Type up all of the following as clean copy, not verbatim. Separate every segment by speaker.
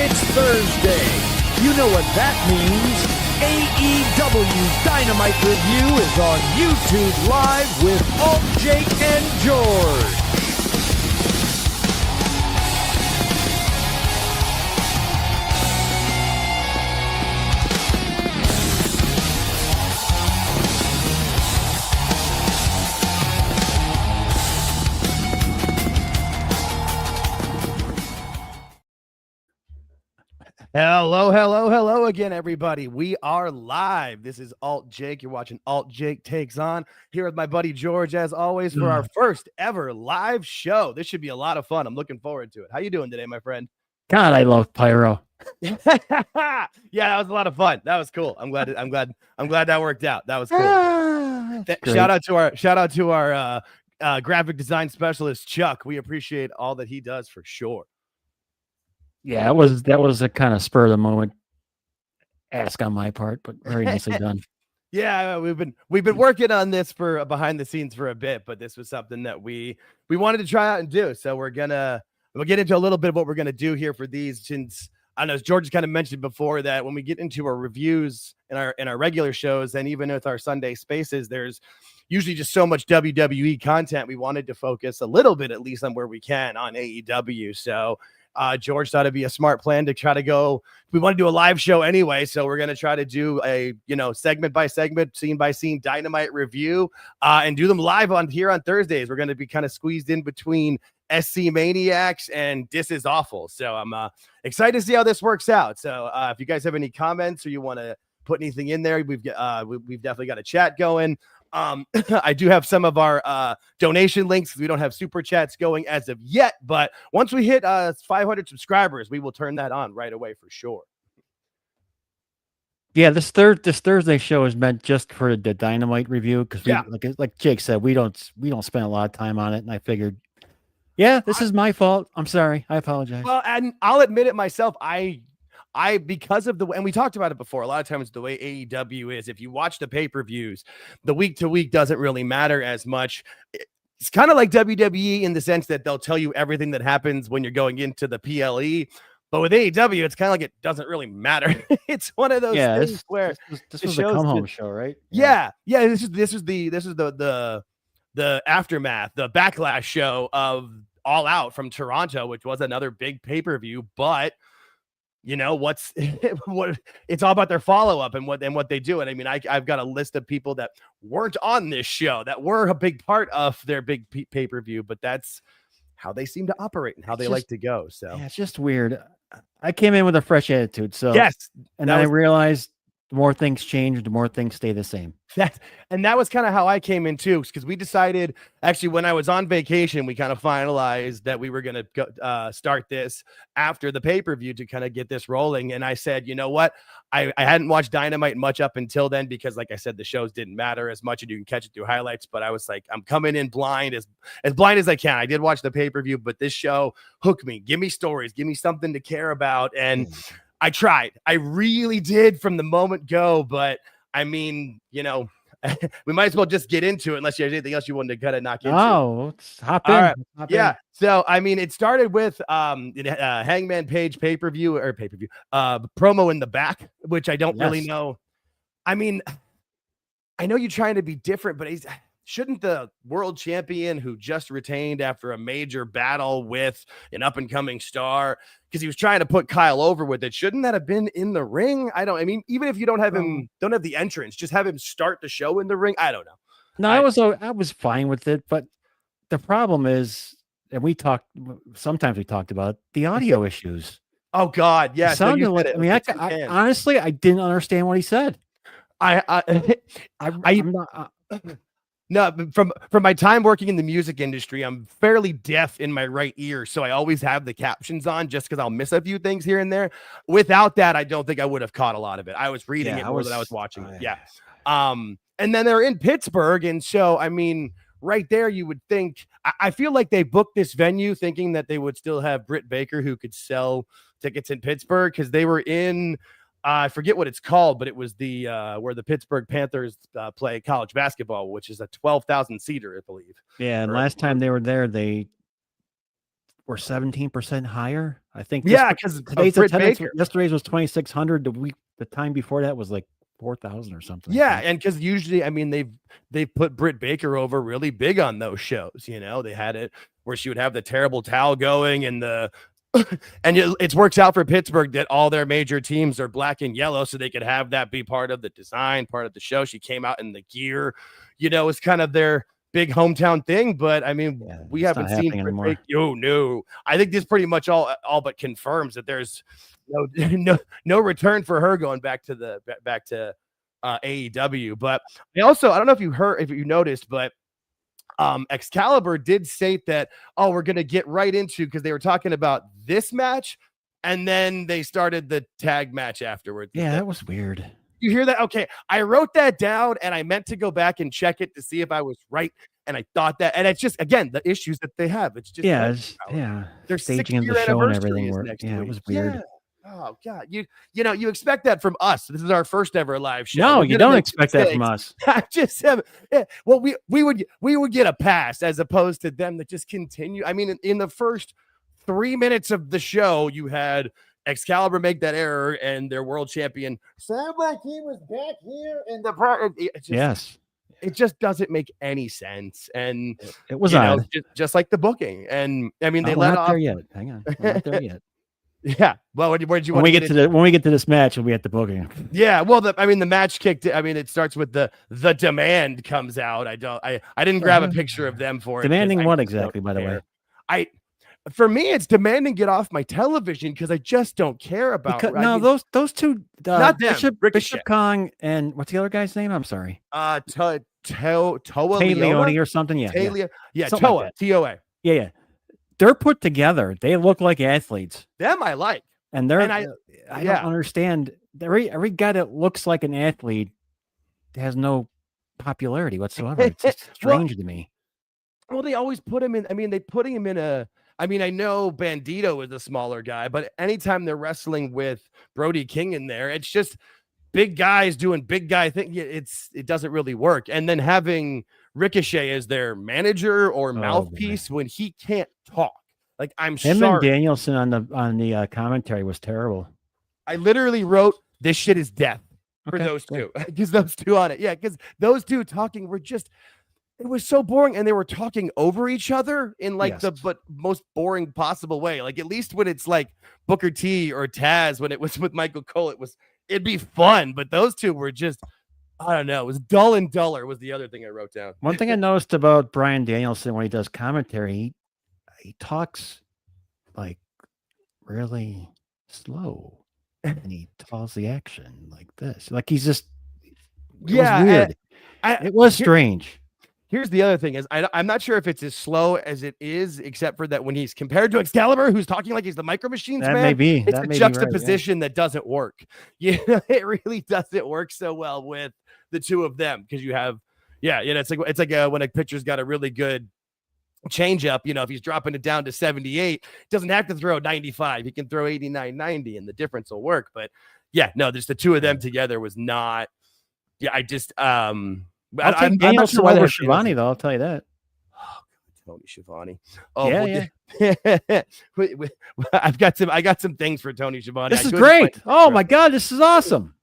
Speaker 1: It's Thursday. You know what that means. AEW Dynamite Review is on YouTube Live with AltJake and George. Hello again, everybody. We are live. This is AltJake. You're watching AltJake Takes On here with my buddy George, as always, for our first ever live show. This should be a lot of fun. I'm looking forward to it. How you doing today, my friend?
Speaker 2: God, I love Pyro.
Speaker 1: Yeah, that was a lot of fun. That was cool. I'm glad that worked out. That was cool. Shout out to our graphic design specialist, Chuck. We appreciate all that he does for sure.
Speaker 2: Yeah, that was a kind of spur of the moment ask on my part, but very nicely done.
Speaker 1: Yeah, we've been working on this for behind the scenes for a bit, but this was something that we wanted to try out and do. So we'll get into a little bit of what we're gonna do here for these, since I know George has kind of mentioned before that when we get into our reviews in our regular shows, and even with our Sunday spaces, there's usually just so much WWE content. We wanted to focus a little bit, at least on where we can, on AEW. So George thought it'd be a smart plan to try to go. We want to do a live show anyway, so we're going to try to do a segment by segment, scene by scene Dynamite review, and do them live on Thursdays. We're going to be kind of squeezed in between SC Maniacs and This Is Awful. So I'm excited to see how this works out. So if you guys have any comments or you want to put anything in there, we've definitely got a chat going. I do have some of our donation links. We don't have super chats going as of yet, but once we hit 500 subscribers, we will turn that on right away for sure.
Speaker 2: Yeah, this Thursday show is meant just for the Dynamite review, because like Jake said, we don't spend a lot of time on it, and I figured, this is my fault. I'm sorry. I apologize.
Speaker 1: Well, and I'll admit it myself. I because of the way, and we talked about it before, a lot of times the way AEW is, if you watch the pay-per-views, the week to week doesn't really matter as much. It's kind of like WWE in the sense that they'll tell you everything that happens when you're going into the PLE. But with AEW, it's kind of like it doesn't really matter. It's one of those things where
Speaker 2: this was a come home show, right?
Speaker 1: Yeah. This is the aftermath, the backlash show of All Out from Toronto, which was another big pay-per-view, but you know what it's all about their follow-up and what they do. And I mean, I've got a list of people that weren't on this show that were a big part of their big pay-per-view, but that's how they seem to operate and how they like to go. So
Speaker 2: it's just weird. I came in with a fresh attitude. So
Speaker 1: yes,
Speaker 2: and I realized the more things change, the more things stay the same.
Speaker 1: That was kind of how I came in too, because we decided, actually, when I was on vacation, we kind of finalized that we were going to start this after the pay-per-view to kind of get this rolling. And I said, you know what? I hadn't watched Dynamite much up until then, because like I said, the shows didn't matter as much and you can catch it through highlights. But I was like, I'm coming in blind, as blind as I can. I did watch the pay-per-view, but this show hooked me. Give me stories. Give me something to care about. And I tried. I really did from the moment go. But I mean, we might as well just get into it, unless you have anything else you wanted to kind of knock into.
Speaker 2: Oh, let's hop in.
Speaker 1: All right. Yeah. So, I mean, it started with Hangman Page pay-per-view promo in the back, which I don't really know. I mean, I know you're trying to be different, but shouldn't the world champion, who just retained after a major battle with an up-and-coming star, because he was trying to put Kyle over with it, shouldn't that have been in the ring? I mean, even if you don't have the entrance, just have him start the show in the ring. I don't know.
Speaker 2: No, I was fine with it, but the problem is, and sometimes we talked about the audio issues.
Speaker 1: Oh God, yeah.
Speaker 2: I honestly, I didn't understand what he said. No,
Speaker 1: from my time working in the music industry, I'm fairly deaf in my right ear, so I always have the captions on just because I'll miss a few things here and there. Without that, I don't think I would have caught a lot of it. I was reading it more than I was watching it. Yeah. And then they're in Pittsburgh, and so I mean, right there, you would think. I feel like they booked this venue thinking that they would still have Britt Baker, who could sell tickets in Pittsburgh, because they were in. I forget what it's called, but it was the where the Pittsburgh Panthers play college basketball, which is a 12,000 seater, I believe.
Speaker 2: Yeah, and last time they were there, they were 17% higher. I think.
Speaker 1: Yeah, because
Speaker 2: today's
Speaker 1: Britt
Speaker 2: attendance,
Speaker 1: Baker.
Speaker 2: yesterday's was 2,600. The time before that was like 4,000 or something.
Speaker 1: Yeah, and because usually, I mean, they've put Britt Baker over really big on those shows. You know, they had it where she would have the terrible towel going and the and it works out for Pittsburgh that all their major teams are black and yellow, so they could have that be part of the design, part of the show. She came out in the gear, you know, it's kind of their big hometown thing. But I mean, we haven't seen Britt Baker. Oh no, I think this pretty much all but confirms that there's no return for her going back to AEW. But I don't know if you noticed, but Excalibur did state that, we're going to get right into, because they were talking about this match and then they started the tag match afterwards.
Speaker 2: Yeah, that was weird.
Speaker 1: You hear that? Okay. I wrote that down and I meant to go back and check it to see if I was right. And I thought that, and it's just, again, the issues that they have. It's just,
Speaker 2: they're staging in the show and everything. It was weird.
Speaker 1: Yeah. Oh God, you expect that from us. This is our first ever live show.
Speaker 2: No, you don't expect that from us.
Speaker 1: I just have, well, we would get a pass as opposed to them that just continue. I mean, in the first 3 minutes of the show, you had Excalibur make that error, and their world champion sound like he was back here in the It just doesn't make any sense, and
Speaker 2: it was odd.
Speaker 1: Just like the booking. And I mean, they
Speaker 2: let off there yet. Hang on, we're not there yet.
Speaker 1: Yeah. Well, where'd you
Speaker 2: when we get to this match, we'll be at the booking.
Speaker 1: Yeah. Well, the match kicked. I mean, it starts with the demand comes out. I didn't grab a picture of them for
Speaker 2: demanding what exactly, by the way.
Speaker 1: For me, it's demanding get off my television because I just don't care about.
Speaker 2: Those two,
Speaker 1: not them.
Speaker 2: Bishop Kong and what's the other guy's name? I'm sorry.
Speaker 1: Toa
Speaker 2: Leone or something.
Speaker 1: Yeah. Toa. TOA.
Speaker 2: Yeah. They're put together. They look like athletes.
Speaker 1: Them I like.
Speaker 2: And I don't understand. Every guy that looks like an athlete has no popularity whatsoever. It's just strange to me.
Speaker 1: Well, they always put him in. I mean, they put him in a. I mean, I know Bandito is a smaller guy, but anytime they're wrestling with Brody King in there, it's just big guys doing big guy thing. It doesn't really work. And then having Ricochet as their manager or mouthpiece when he can't talk. Like, I'm sorry.
Speaker 2: Him and Danielson on the commentary was terrible.
Speaker 1: I literally wrote, this shit is death for those two. Because those two on it. Yeah, because those two talking were just, it was so boring. And they were talking over each other in the most boring possible way. Like, at least when it's like Booker T or Taz, when it was with Michael Cole, it'd be fun. But those two were just, I don't know. It was dull and duller was the other thing I wrote down.
Speaker 2: One thing I noticed about Bryan Danielson when he does commentary, he talks like really slow and he tells the action like this. Like he's just, it was weird. It was strange.
Speaker 1: Here's the other thing is I'm not sure if it's as slow as it is, except for that when he's compared to Excalibur, who's talking like he's the Micro Machines man.
Speaker 2: Maybe
Speaker 1: it's a juxtaposition that doesn't work. It really doesn't work so well with the two of them because you have, it's like when a pitcher's got a really good change up, if he's dropping it down to 78, doesn't have to throw 95. He can throw 89, 90, and the difference will work. But just the two of them together was not. Yeah, I just
Speaker 2: I'll take Danielson over Schiavone, though. I'll tell you that.
Speaker 1: Oh, Tony Schiavone. Oh yeah. I got some things for Tony Schiavone.
Speaker 2: This is great. Oh my God, this is awesome.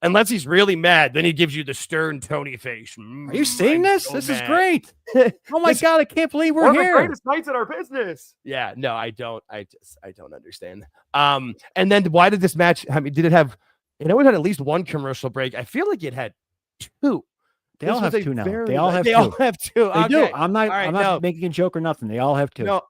Speaker 1: Unless he's really mad, then he gives you the stern Tony face.
Speaker 2: Are you seeing this? This is great. Oh my God, I can't believe we're here.
Speaker 1: The greatest nights in our business. Yeah, no, I don't. I don't understand. And then why did this match? I mean, did it have? It always had at least one commercial break. I feel like it had two.
Speaker 2: They all have two now. They all have two.
Speaker 1: They
Speaker 2: do. I'm not making a joke or nothing. They all have two.
Speaker 1: No.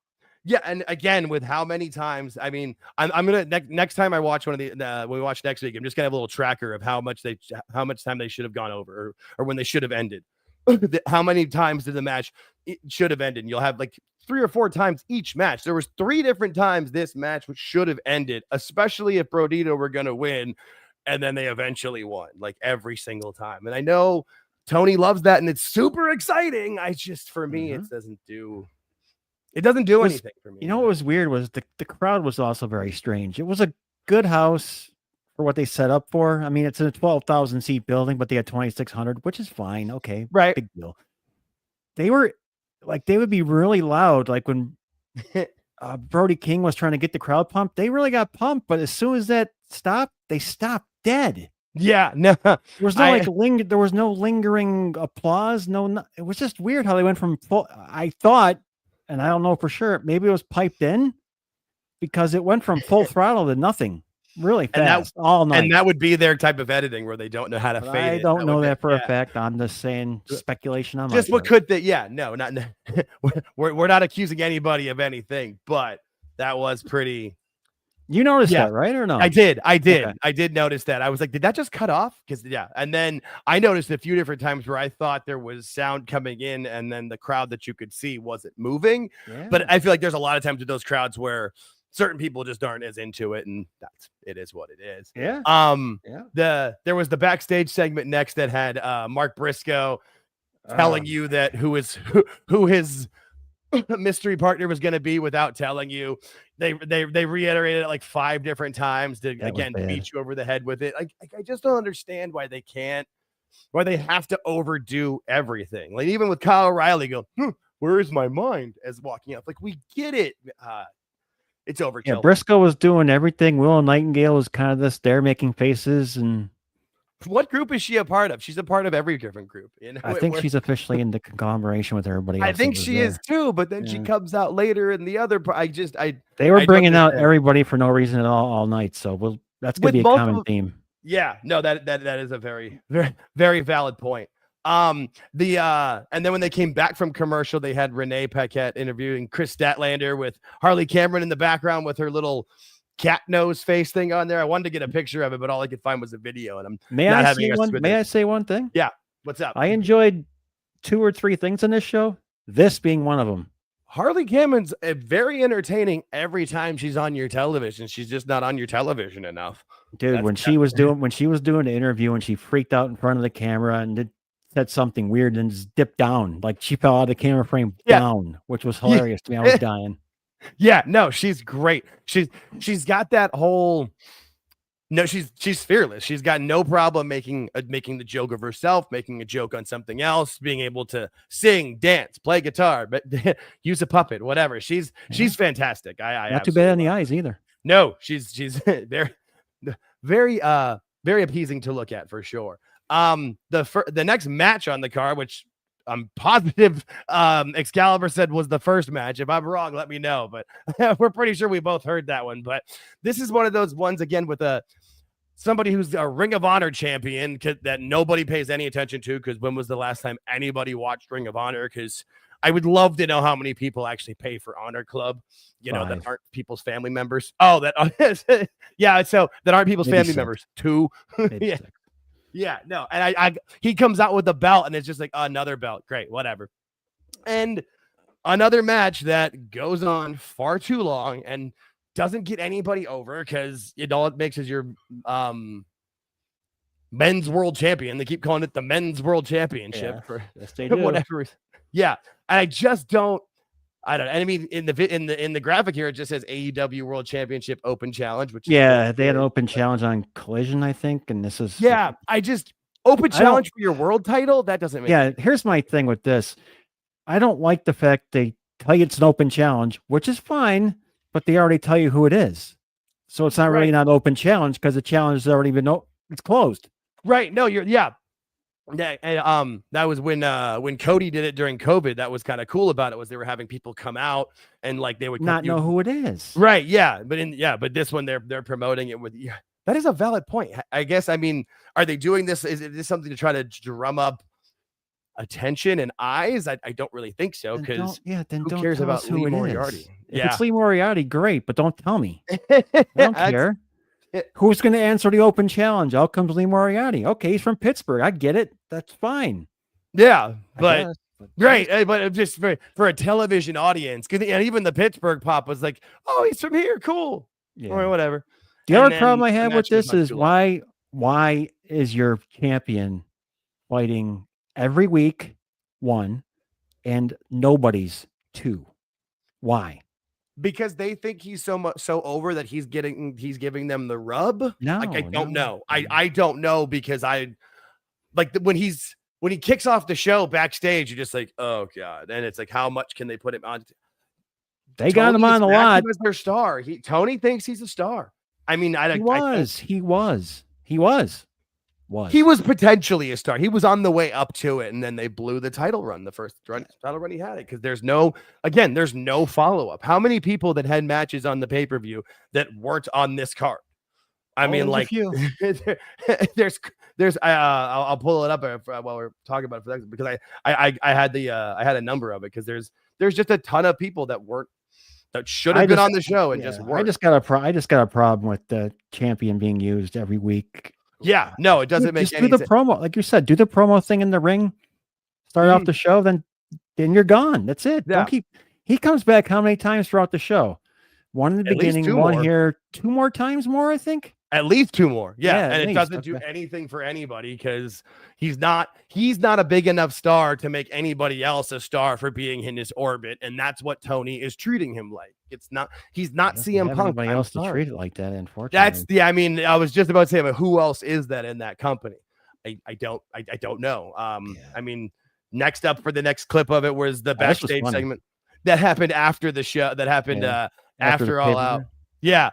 Speaker 1: Yeah, and again, with how many times, I mean, I'm gonna next time I watch one of the when we watch next week, I'm just gonna have a little tracker of how much time they should have gone over, or when they should have ended. How many times did the match should have ended? And you'll have like 3 or 4 times each match. There was 3 different times this match which should have ended, especially if Brodito were gonna win, and then they eventually won, like every single time. And I know Tony loves that, and it's super exciting. For me, it doesn't do. It doesn't do anything for me.
Speaker 2: You know what was weird was the crowd was also very strange. It was a good house for what they set up for. I mean, it's a 12,000 seat building, but they had 2,600, which is fine. Okay,
Speaker 1: right?
Speaker 2: Big deal. They would be really loud, like when Brody King was trying to get the crowd pumped. They really got pumped, but as soon as that stopped, they stopped dead.
Speaker 1: Yeah, no,
Speaker 2: There was no there was no lingering applause. It was just weird how they went from full. I thought, and I don't know for sure, maybe it was piped in because it went from full throttle to nothing really fast all night.
Speaker 1: And that would be their type of editing where they don't know how to fade it.
Speaker 2: I don't know that for a fact. I'm just saying speculation on my
Speaker 1: just what
Speaker 2: part.
Speaker 1: could they? Yeah, no, not we're not accusing anybody of anything, but that was pretty.
Speaker 2: You noticed that, right? Or no?
Speaker 1: I did.
Speaker 2: Okay.
Speaker 1: I did notice that. I was like, did that just cut off? Because and then I noticed a few different times where I thought there was sound coming in, and then the crowd that you could see wasn't moving.
Speaker 2: Yeah.
Speaker 1: But I feel like there's a lot of times with those crowds where certain people just aren't as into it, and it is what it is.
Speaker 2: Yeah.
Speaker 1: There was the backstage segment next that had Mark Briscoe telling you that who his mystery partner was going to be without telling you. They reiterated it like 5 different times to again beat you over the head with it. I just don't understand why they have to overdo everything. Like even with Kyle O'Reilly go, where is my mind as walking up? Like we get it. It's overkill.
Speaker 2: Yeah, Briscoe was doing everything. Willow Nightingale was kind of this there making faces. And
Speaker 1: what group is she a part of? She's a part of every different group. You know,
Speaker 2: I think she's officially in the conglomeration with everybody else.
Speaker 1: I think she is too, but then she comes out later in the other.
Speaker 2: They were bringing out everybody for no reason at all night. So that's going to be a common theme.
Speaker 1: Yeah, no, that is a very, very, very valid point. And then when they came back from commercial, they had Renee Paquette interviewing Chris Statlander with Harley Cameron in the background with her little cat nose face thing on there. I wanted to get a picture of it, but all I could find was a video. And
Speaker 2: May I say one thing?
Speaker 1: Yeah. What's up?
Speaker 2: I enjoyed 2 or 3 things in this show. This being one of them.
Speaker 1: Harley Cameron's very entertaining every time she's on your television. She's just not on your television enough.
Speaker 2: Dude, when she was doing the interview and she freaked out in front of the camera and said something weird and just dipped down, like she fell out of the camera frame down, which was hilarious to me. I was dying.
Speaker 1: Yeah, no, she's great. She's got that whole. No, she's fearless. She's got no problem making the joke of herself, making a joke on something else, being able to sing, dance, play guitar, but use a puppet, whatever. She's fantastic. I
Speaker 2: not too bad on the eyes either.
Speaker 1: No, she's very very appeasing to look at for sure. The next match on the card, which I'm positive Excalibur said was the first match. If I'm wrong, let me know. But we're pretty sure we both heard that one. But this is one of those ones again with somebody who's a Ring of Honor champion that nobody pays any attention to. Because when was the last time anybody watched Ring of Honor? Because I would love to know how many people actually pay for Honor Club. You know, that aren't people's family members. Oh, that yeah. So that aren't people's family members. 2. Yeah. Yeah, no, and he comes out with the belt, and it's just like another belt. Great, whatever. And another match that goes on far too long and doesn't get anybody over because all it makes is your men's world champion. They keep calling it the men's world championship for whatever. Yeah, and I just don't. I don't. I mean, in the graphic here, it just says AEW World Championship Open Challenge, which
Speaker 2: they had an open challenge on Collision, I think, and this is
Speaker 1: I just open challenge for your world title. That doesn't make sense.
Speaker 2: Here's my thing with this. I don't like the fact they tell you it's an open challenge, which is fine, but they already tell you who it is, so it's not really not open challenge because the challenge has already been it's closed.
Speaker 1: Right? No, Yeah, and that was when Cody did it during COVID. That was kind of cool about it was they were having people come out and like they would
Speaker 2: not know who it is.
Speaker 1: Right? Yeah, but this one they're promoting it with. Yeah, that is a valid point. I guess. I mean, are they doing this? Is this something to try to drum up attention and eyes? I don't really think so because
Speaker 2: then
Speaker 1: who cares about Lee Moriarty?
Speaker 2: If it's Lee Moriarty, great, but don't tell me. I don't care. Who's going to answer the open challenge? Out comes Lee Moriarty. Okay, he's from Pittsburgh. I get it. That's fine.
Speaker 1: Yeah, but great. But just for a television audience, and even the Pittsburgh pop was like, "Oh, he's from here. Cool." Or whatever.
Speaker 2: The other problem I have with this is why is your champion fighting every week 1 and nobody's 2? Why?
Speaker 1: Because they think he's so over that he's giving them the rub.
Speaker 2: No,
Speaker 1: I don't know. I don't know because when he kicks off the show backstage, you're just like, oh god, and it's like how much can they put him on?
Speaker 2: They got him on a lot.
Speaker 1: He was their star. Tony thinks he's a star. I mean,
Speaker 2: He was
Speaker 1: potentially a star. He was on the way up to it, and then they blew the title run, the first title run he had it, because there's no follow-up. How many people that had matches on the pay-per-view that weren't on this card? I mean, like, I'll pull it up while we're talking about it for that, because I had a number of it, because there's just a ton of people that should have been on the show and just weren't.
Speaker 2: I just got a problem with the champion being used every week.
Speaker 1: Yeah, no, it doesn't make any sense.
Speaker 2: Do the promo, like you said, do the promo thing in the ring, start off the show, then you're gone. That's it.
Speaker 1: Yeah.
Speaker 2: He comes back how many times throughout the show? One in the beginning, one here, 2 more times more, I think.
Speaker 1: At least 2 more. Yeah. And it doesn't do anything for anybody, because he's not a big enough star to make anybody else a star for being in his orbit. And that's what Tony is treating him like. He's not CM Punk.
Speaker 2: Anybody else to treat it like that, unfortunately.
Speaker 1: I mean, I was just about to say, but who else is that in that company? I don't know. I mean, next up for the next clip of it was the backstage segment that happened after the show, that happened after All Out. Yeah.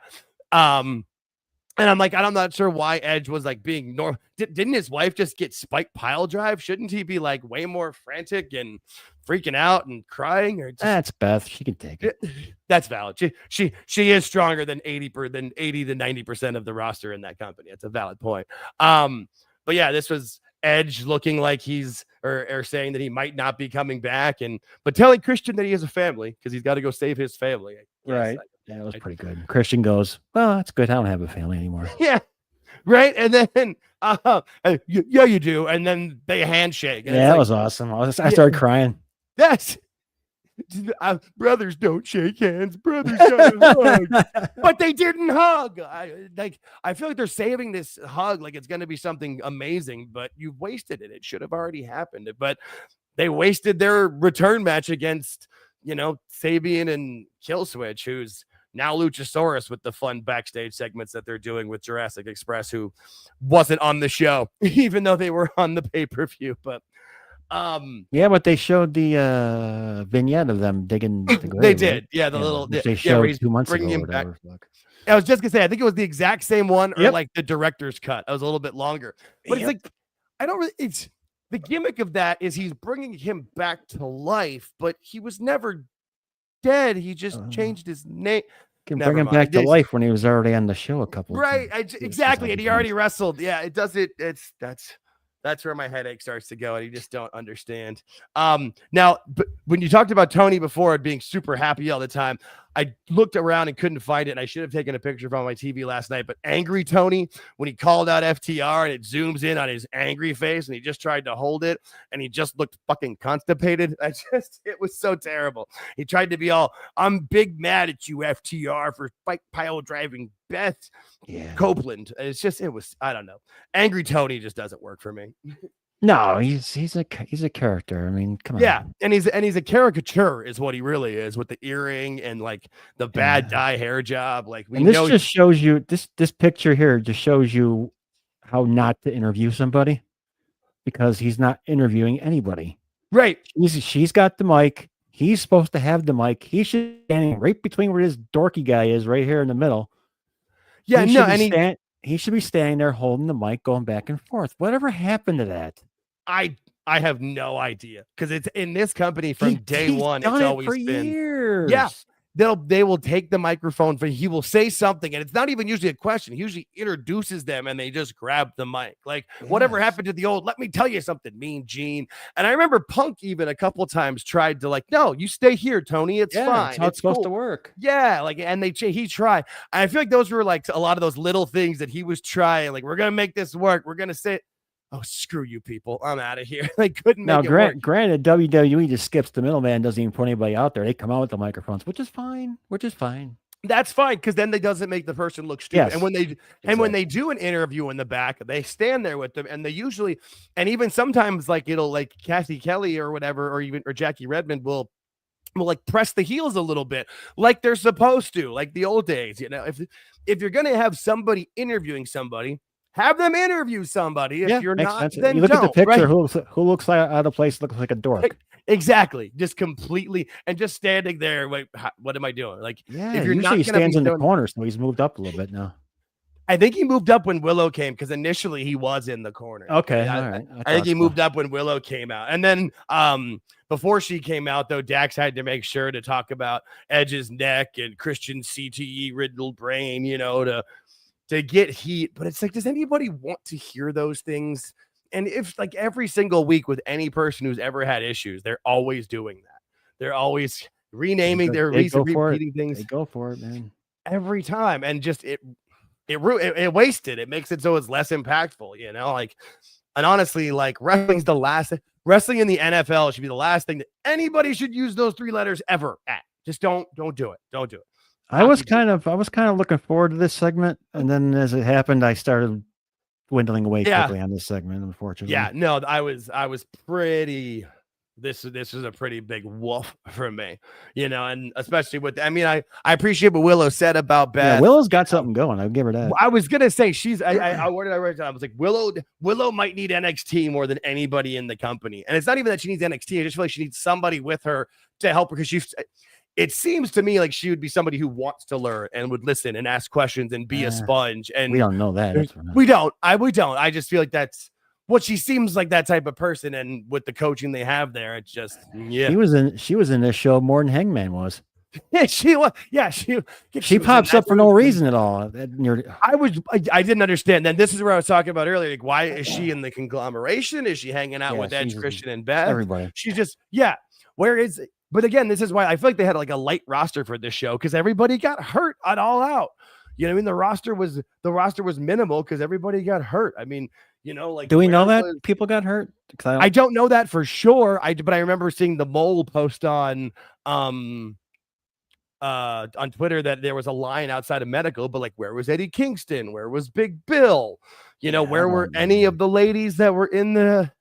Speaker 1: And I'm like, I'm not sure why Edge was like being normal. Didn't his wife just get spiked pile drive? Shouldn't he be like way more frantic and freaking out and crying? Or
Speaker 2: that's Beth. She can take it.
Speaker 1: That's valid. She is stronger than 80 to 90% of the roster in that company. It's a valid point. But yeah, this was Edge looking like he's or saying that he might not be coming back, but telling Christian that he has a family because he's got to go save his family.
Speaker 2: Right. Yeah, it was pretty good. Christian goes, well, that's good. I don't have a family anymore.
Speaker 1: Yeah. Right. And then, yeah, you do. And then they handshake. And
Speaker 2: that was awesome. I started crying.
Speaker 1: Brothers don't shake hands. Brothers don't hug. But they didn't hug. I feel like they're saving this hug like it's going to be something amazing, but you've wasted it. It should have already happened. But they wasted their return match against, Sabian and Killswitch, who's now Luchasaurus, with the fun backstage segments that they're doing with Jurassic Express, who wasn't on the show, even though they were on the pay-per-view. But
Speaker 2: but they showed the vignette of them digging the grave.
Speaker 1: They did. Yeah, they showed
Speaker 2: 2 months ago.
Speaker 1: Back. I was just gonna say, I think it was the exact same one, or like the director's cut. I was a little bit longer. But it's like, it's the gimmick of that is he's bringing him back to life, but he was never dead. He just changed his name.
Speaker 2: Can bring him back to life when he was already on the show a couple of
Speaker 1: times. Right, exactly. And he already wrestled. Yeah, it does it. That's where my headache starts to go, and you just don't understand. Now, but when you talked about Tony before being super happy all the time, I looked around and couldn't find it, and I should have taken a picture from my TV last night. But angry Tony, when he called out FTR and it zooms in on his angry face, and he just tried to hold it, and he just looked fucking constipated. It was so terrible. He tried to be all, I'm big mad at you, FTR, for pile driving Beth Copeland. I don't know. Angry Tony just doesn't work for me.
Speaker 2: No, he's a character. I mean, come on.
Speaker 1: Yeah, and he's a caricature is what he really is, with the earring and like the bad dye hair job. Like
Speaker 2: just shows you this picture here just shows you how not to interview somebody, because he's not interviewing anybody.
Speaker 1: Right.
Speaker 2: She's got the mic. He's supposed to have the mic. He should be standing right between where this dorky guy is, right here in the middle. Yeah, he should be standing there holding the mic, going back and forth. Whatever happened to that?
Speaker 1: I have no idea, because it's in this company from day one. It's always been
Speaker 2: years.
Speaker 1: Yeah. They will take the microphone, he will say something, and it's not even usually a question. He usually introduces them and they just grab the mic. Like, whatever happened to the old, let me tell you something, Mean Gene. And I remember Punk even a couple of times tried to, like, no, you stay here, Tony. It's fine.
Speaker 2: That's how it's supposed to work.
Speaker 1: Yeah. Like, and he tried. I feel like those were like a lot of those little things that he was trying. Like, we're going to make this work. We're going to say, oh, screw you people, I'm out of here. They couldn't make it work.
Speaker 2: Granted, WWE just skips the middleman, doesn't even put anybody out there. They come out with the microphones, which is fine.
Speaker 1: That's fine, because then they doesn't make the person look stupid. Yes, when they do an interview in the back, they stand there with them, and they usually, and even sometimes, like, it'll, like, Kathy Kelly or whatever, or Jackie Redmond will like press the heels a little bit, like they're supposed to, like the old days. If you're gonna have somebody interviewing somebody, have them interview somebody. If you're not,
Speaker 2: sense.
Speaker 1: then
Speaker 2: you look
Speaker 1: don't,
Speaker 2: at the picture.
Speaker 1: Right?
Speaker 2: Who looks like out of place? Looks like a dork.
Speaker 1: Exactly. Just completely and just standing there. Wait, what am I doing? Like,
Speaker 2: Yeah,
Speaker 1: if you're
Speaker 2: usually
Speaker 1: not
Speaker 2: he
Speaker 1: gonna
Speaker 2: stands
Speaker 1: be
Speaker 2: in the
Speaker 1: doing,
Speaker 2: corner, so he's moved up a little bit now.
Speaker 1: I think he moved up when Willow came because initially he was in the corner.
Speaker 2: Okay,
Speaker 1: I,
Speaker 2: all right.
Speaker 1: I think he moved up when Willow came out, and then before she came out, though, Dax had to make sure to talk about Edge's neck and Christian CTE riddled brain, to get heat. But it's like, does anybody want to hear those things? And if like every single week with any person who's ever had issues, they're always doing that. They're always renaming, they're repeating things.
Speaker 2: They go for it, man.
Speaker 1: Every time, and just it wasted. It makes it so it's less impactful, like. And honestly, like wrestling in the NFL should be the last thing that anybody should use those 3 letters ever at. Just don't do it. Don't do it.
Speaker 2: I was kind of looking forward to this segment, and then as it happened, I started dwindling away quickly on this segment, unfortunately.
Speaker 1: Yeah, no, I was pretty. This is a pretty big woof for me, and especially with. I mean, I appreciate what Willow said about Beth.
Speaker 2: Yeah, Willow's got something going. I'll give her that.
Speaker 1: I was gonna say she's. Where did I write it down? I was like, Willow might need NXT more than anybody in the company, and it's not even that she needs NXT. I just feel like she needs somebody with her to help her because it seems to me like she would be somebody who wants to learn and would listen and ask questions and be a sponge. And
Speaker 2: we don't know that.
Speaker 1: We don't. I just feel like that's what she seems like, that type of person. And with the coaching they have there, it's just,
Speaker 2: She was in this show more than Hangman was.
Speaker 1: Yeah, she was. Yeah,
Speaker 2: she pops up for no reason at all.
Speaker 1: I didn't understand. Then this is where I was talking about earlier. Like, why is she in the conglomeration? Is she hanging out with Edge, Christian, and Beth?
Speaker 2: Everybody.
Speaker 1: She's just, where is it? But again, this is why I feel like they had like a light roster for this show because everybody got hurt at All Out. You know what I mean? The roster was minimal because everybody got hurt. I mean, like,
Speaker 2: do we know that people got hurt?
Speaker 1: I don't know that for sure. But I remember seeing the Mole post on Twitter that there was a line outside of medical, but like, where was Eddie Kingston? Where was Big Bill? Where were any of the ladies that were in the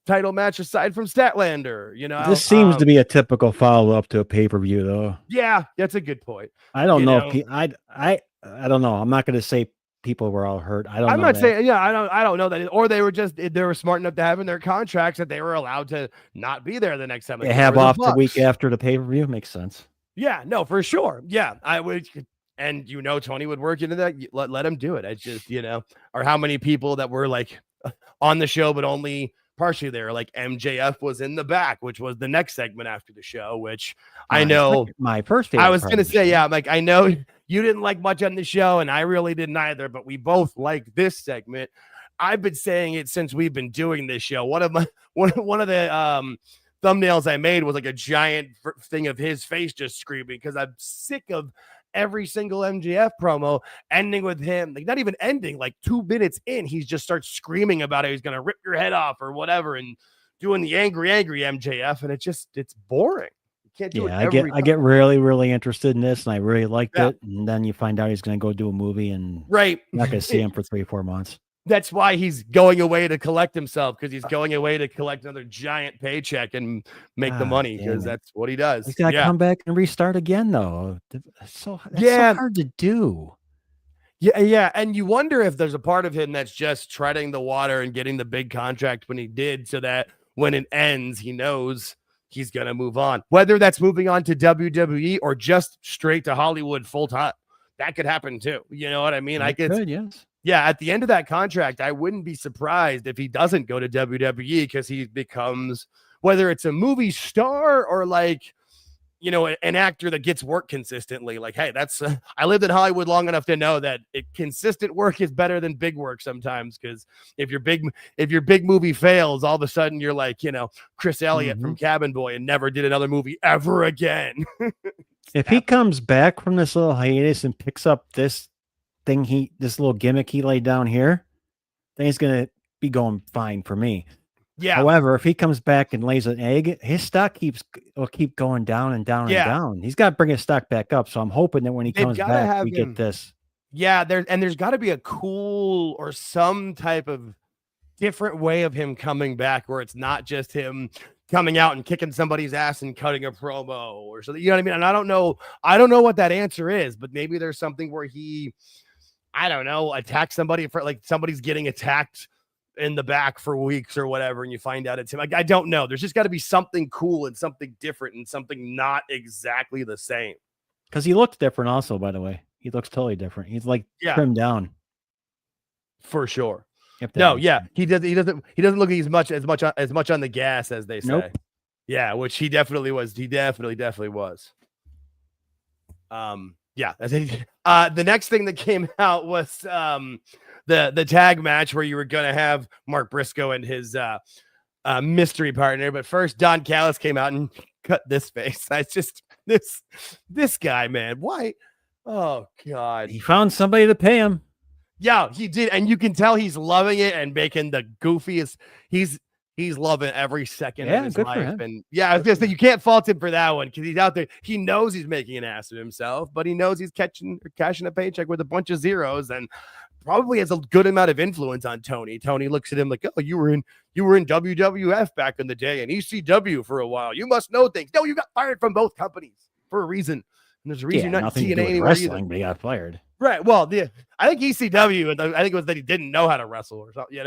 Speaker 1: title match aside from Statlander?
Speaker 2: This seems to be a typical follow-up to a pay-per-view, though.
Speaker 1: Yeah, that's a good point.
Speaker 2: I don't know. I don't know. I'm not going to say people were all hurt. I'm not
Speaker 1: saying. I don't know that. Or they were smart enough to have in their contracts that they were allowed to not be there the next time.
Speaker 2: They have off the week after the pay-per-view. Makes sense.
Speaker 1: Yeah, no, for sure. Yeah, I would. And Tony would work into that. Let him do it. I just, or how many people that were like on the show, but only partially there. Like MJF was in the back, which was the next segment after the show, which I know
Speaker 2: my first favorite.
Speaker 1: I was going to say, like, I know you didn't like much on the show and I really didn't either, but we both like this segment. I've been saying it since we've been doing this show. One of the thumbnails I made was like a giant thing of his face just screaming because I'm sick of every single MJF promo ending with him, like not even ending, like 2 minutes in, he just starts screaming about it. He's going to rip your head off or whatever and doing the angry MJF. And it's boring. You can't do it.
Speaker 2: I get really, really interested in this and I really liked it. And then you find out he's going to go do a movie and
Speaker 1: right.
Speaker 2: Not going to see him for 3-4 months.
Speaker 1: That's why he's going away to collect himself because he's going away to collect another giant paycheck and make the money because that's what he does.
Speaker 2: He's got to come back and restart again, though. That's so hard to do.
Speaker 1: Yeah. And you wonder if there's a part of him that's just treading the water and getting the big contract when he did so that when it ends, he knows he's going to move on. Whether that's moving on to WWE or just straight to Hollywood full time. That could happen too. You know what I mean?
Speaker 2: Yes.
Speaker 1: Yeah, at the end of that contract, I wouldn't be surprised if he doesn't go to WWE because he becomes, whether it's a movie star or like, an actor that gets work consistently. Like, hey, that's I lived in Hollywood long enough to know that consistent work is better than big work sometimes. Because if your big movie fails, all of a sudden you're like, Chris Elliott from Cabin Boy and never did another movie ever again.
Speaker 2: If he comes back from this little hiatus and picks up this little gimmick he laid down here, then he's gonna be going fine for me.
Speaker 1: Yeah.
Speaker 2: However, if he comes back and lays an egg, his stock will keep going down and down and down. He's got to bring his stock back up. So I'm hoping that when he comes back, we get this.
Speaker 1: Yeah, there's got to be a cool or some type of different way of him coming back where it's not just him coming out and kicking somebody's ass and cutting a promo or something. You know what I mean? And I don't know what that answer is, but maybe there's something where he, I don't know, attack somebody for like somebody's getting attacked in the back for weeks or whatever, and you find out it's him. Like, I don't know. There's just got to be something cool and something different and something not exactly the same.
Speaker 2: Because he looks different also, by the way. He looks totally different. He's like trimmed down.
Speaker 1: For sure. No, yeah. He doesn't look as much on the gas as they say.
Speaker 2: Nope.
Speaker 1: Yeah, which he definitely was. He definitely was. Yeah. The next thing that came out was the tag match where you were gonna have Mark Briscoe and his mystery partner, but first Don Callis came out and cut this face. I just this guy, man. Why? Oh God.
Speaker 2: He found somebody to pay him.
Speaker 1: Yeah, he did, and you can tell he's loving it and making the goofiest. He's loving every second of his life, and I was just saying you can't fault him for that one because he's out there. He knows he's making an ass of himself, but he knows he's cashing a paycheck with a bunch of zeros, and probably has a good amount of influence on Tony. Tony looks at him like, "Oh, you were in WWF back in the day and ECW for a while. You must know things." No, you got fired from both companies for a reason, and there's a reason you're not in TNA anymore.
Speaker 2: Wrestling, but he got fired.
Speaker 1: Right. Well, I think ECW, I think it was that he didn't know how to wrestle or something,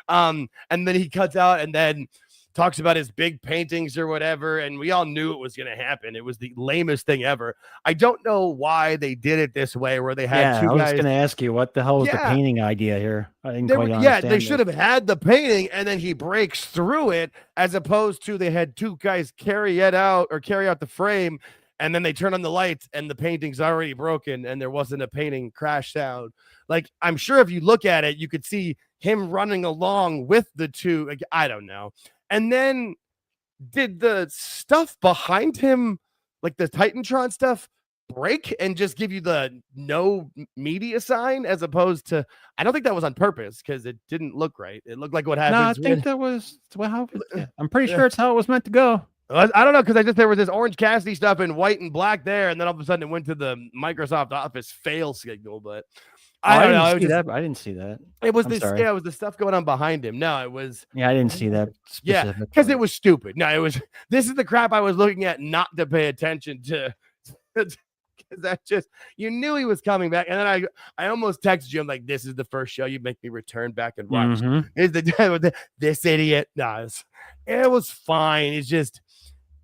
Speaker 1: and then he cuts out and then talks about his big paintings or whatever. And we all knew it was going to happen. It was the lamest thing ever. I don't know why they did it this way where they had two guys. I was
Speaker 2: going to ask you, what the hell was the painting idea here? I didn't quite understand.
Speaker 1: They should have had the painting and then he breaks through it, as opposed to they had two guys carry out the frame. And then they turn on the lights and the painting's already broken and there wasn't a painting crash sound. Like, I'm sure if you look at it, you could see him running along with the two. Like, I don't know. And then did the stuff behind him, like the Titantron stuff, break and just give you the no media sign, as opposed to, I don't think that was on purpose because it didn't look right. It looked like what happens.
Speaker 2: No, I think that was, I'm pretty sure it's how it was meant to go.
Speaker 1: I don't know, because there was this Orange Cassidy stuff in white and black there, and then all of a sudden it went to the Microsoft Office fail signal. But I don't know.
Speaker 2: I didn't see that.
Speaker 1: It was it was the stuff going on behind him. No, it was.
Speaker 2: Yeah, I didn't see that.
Speaker 1: Yeah, because it was stupid. No, it was. This is the crap I was looking at not to pay attention to. That just, you knew he was coming back, and then I almost texted you. I'm like, this is the first show you make me return back and watch. Is this idiot? No, it was fine. It's just,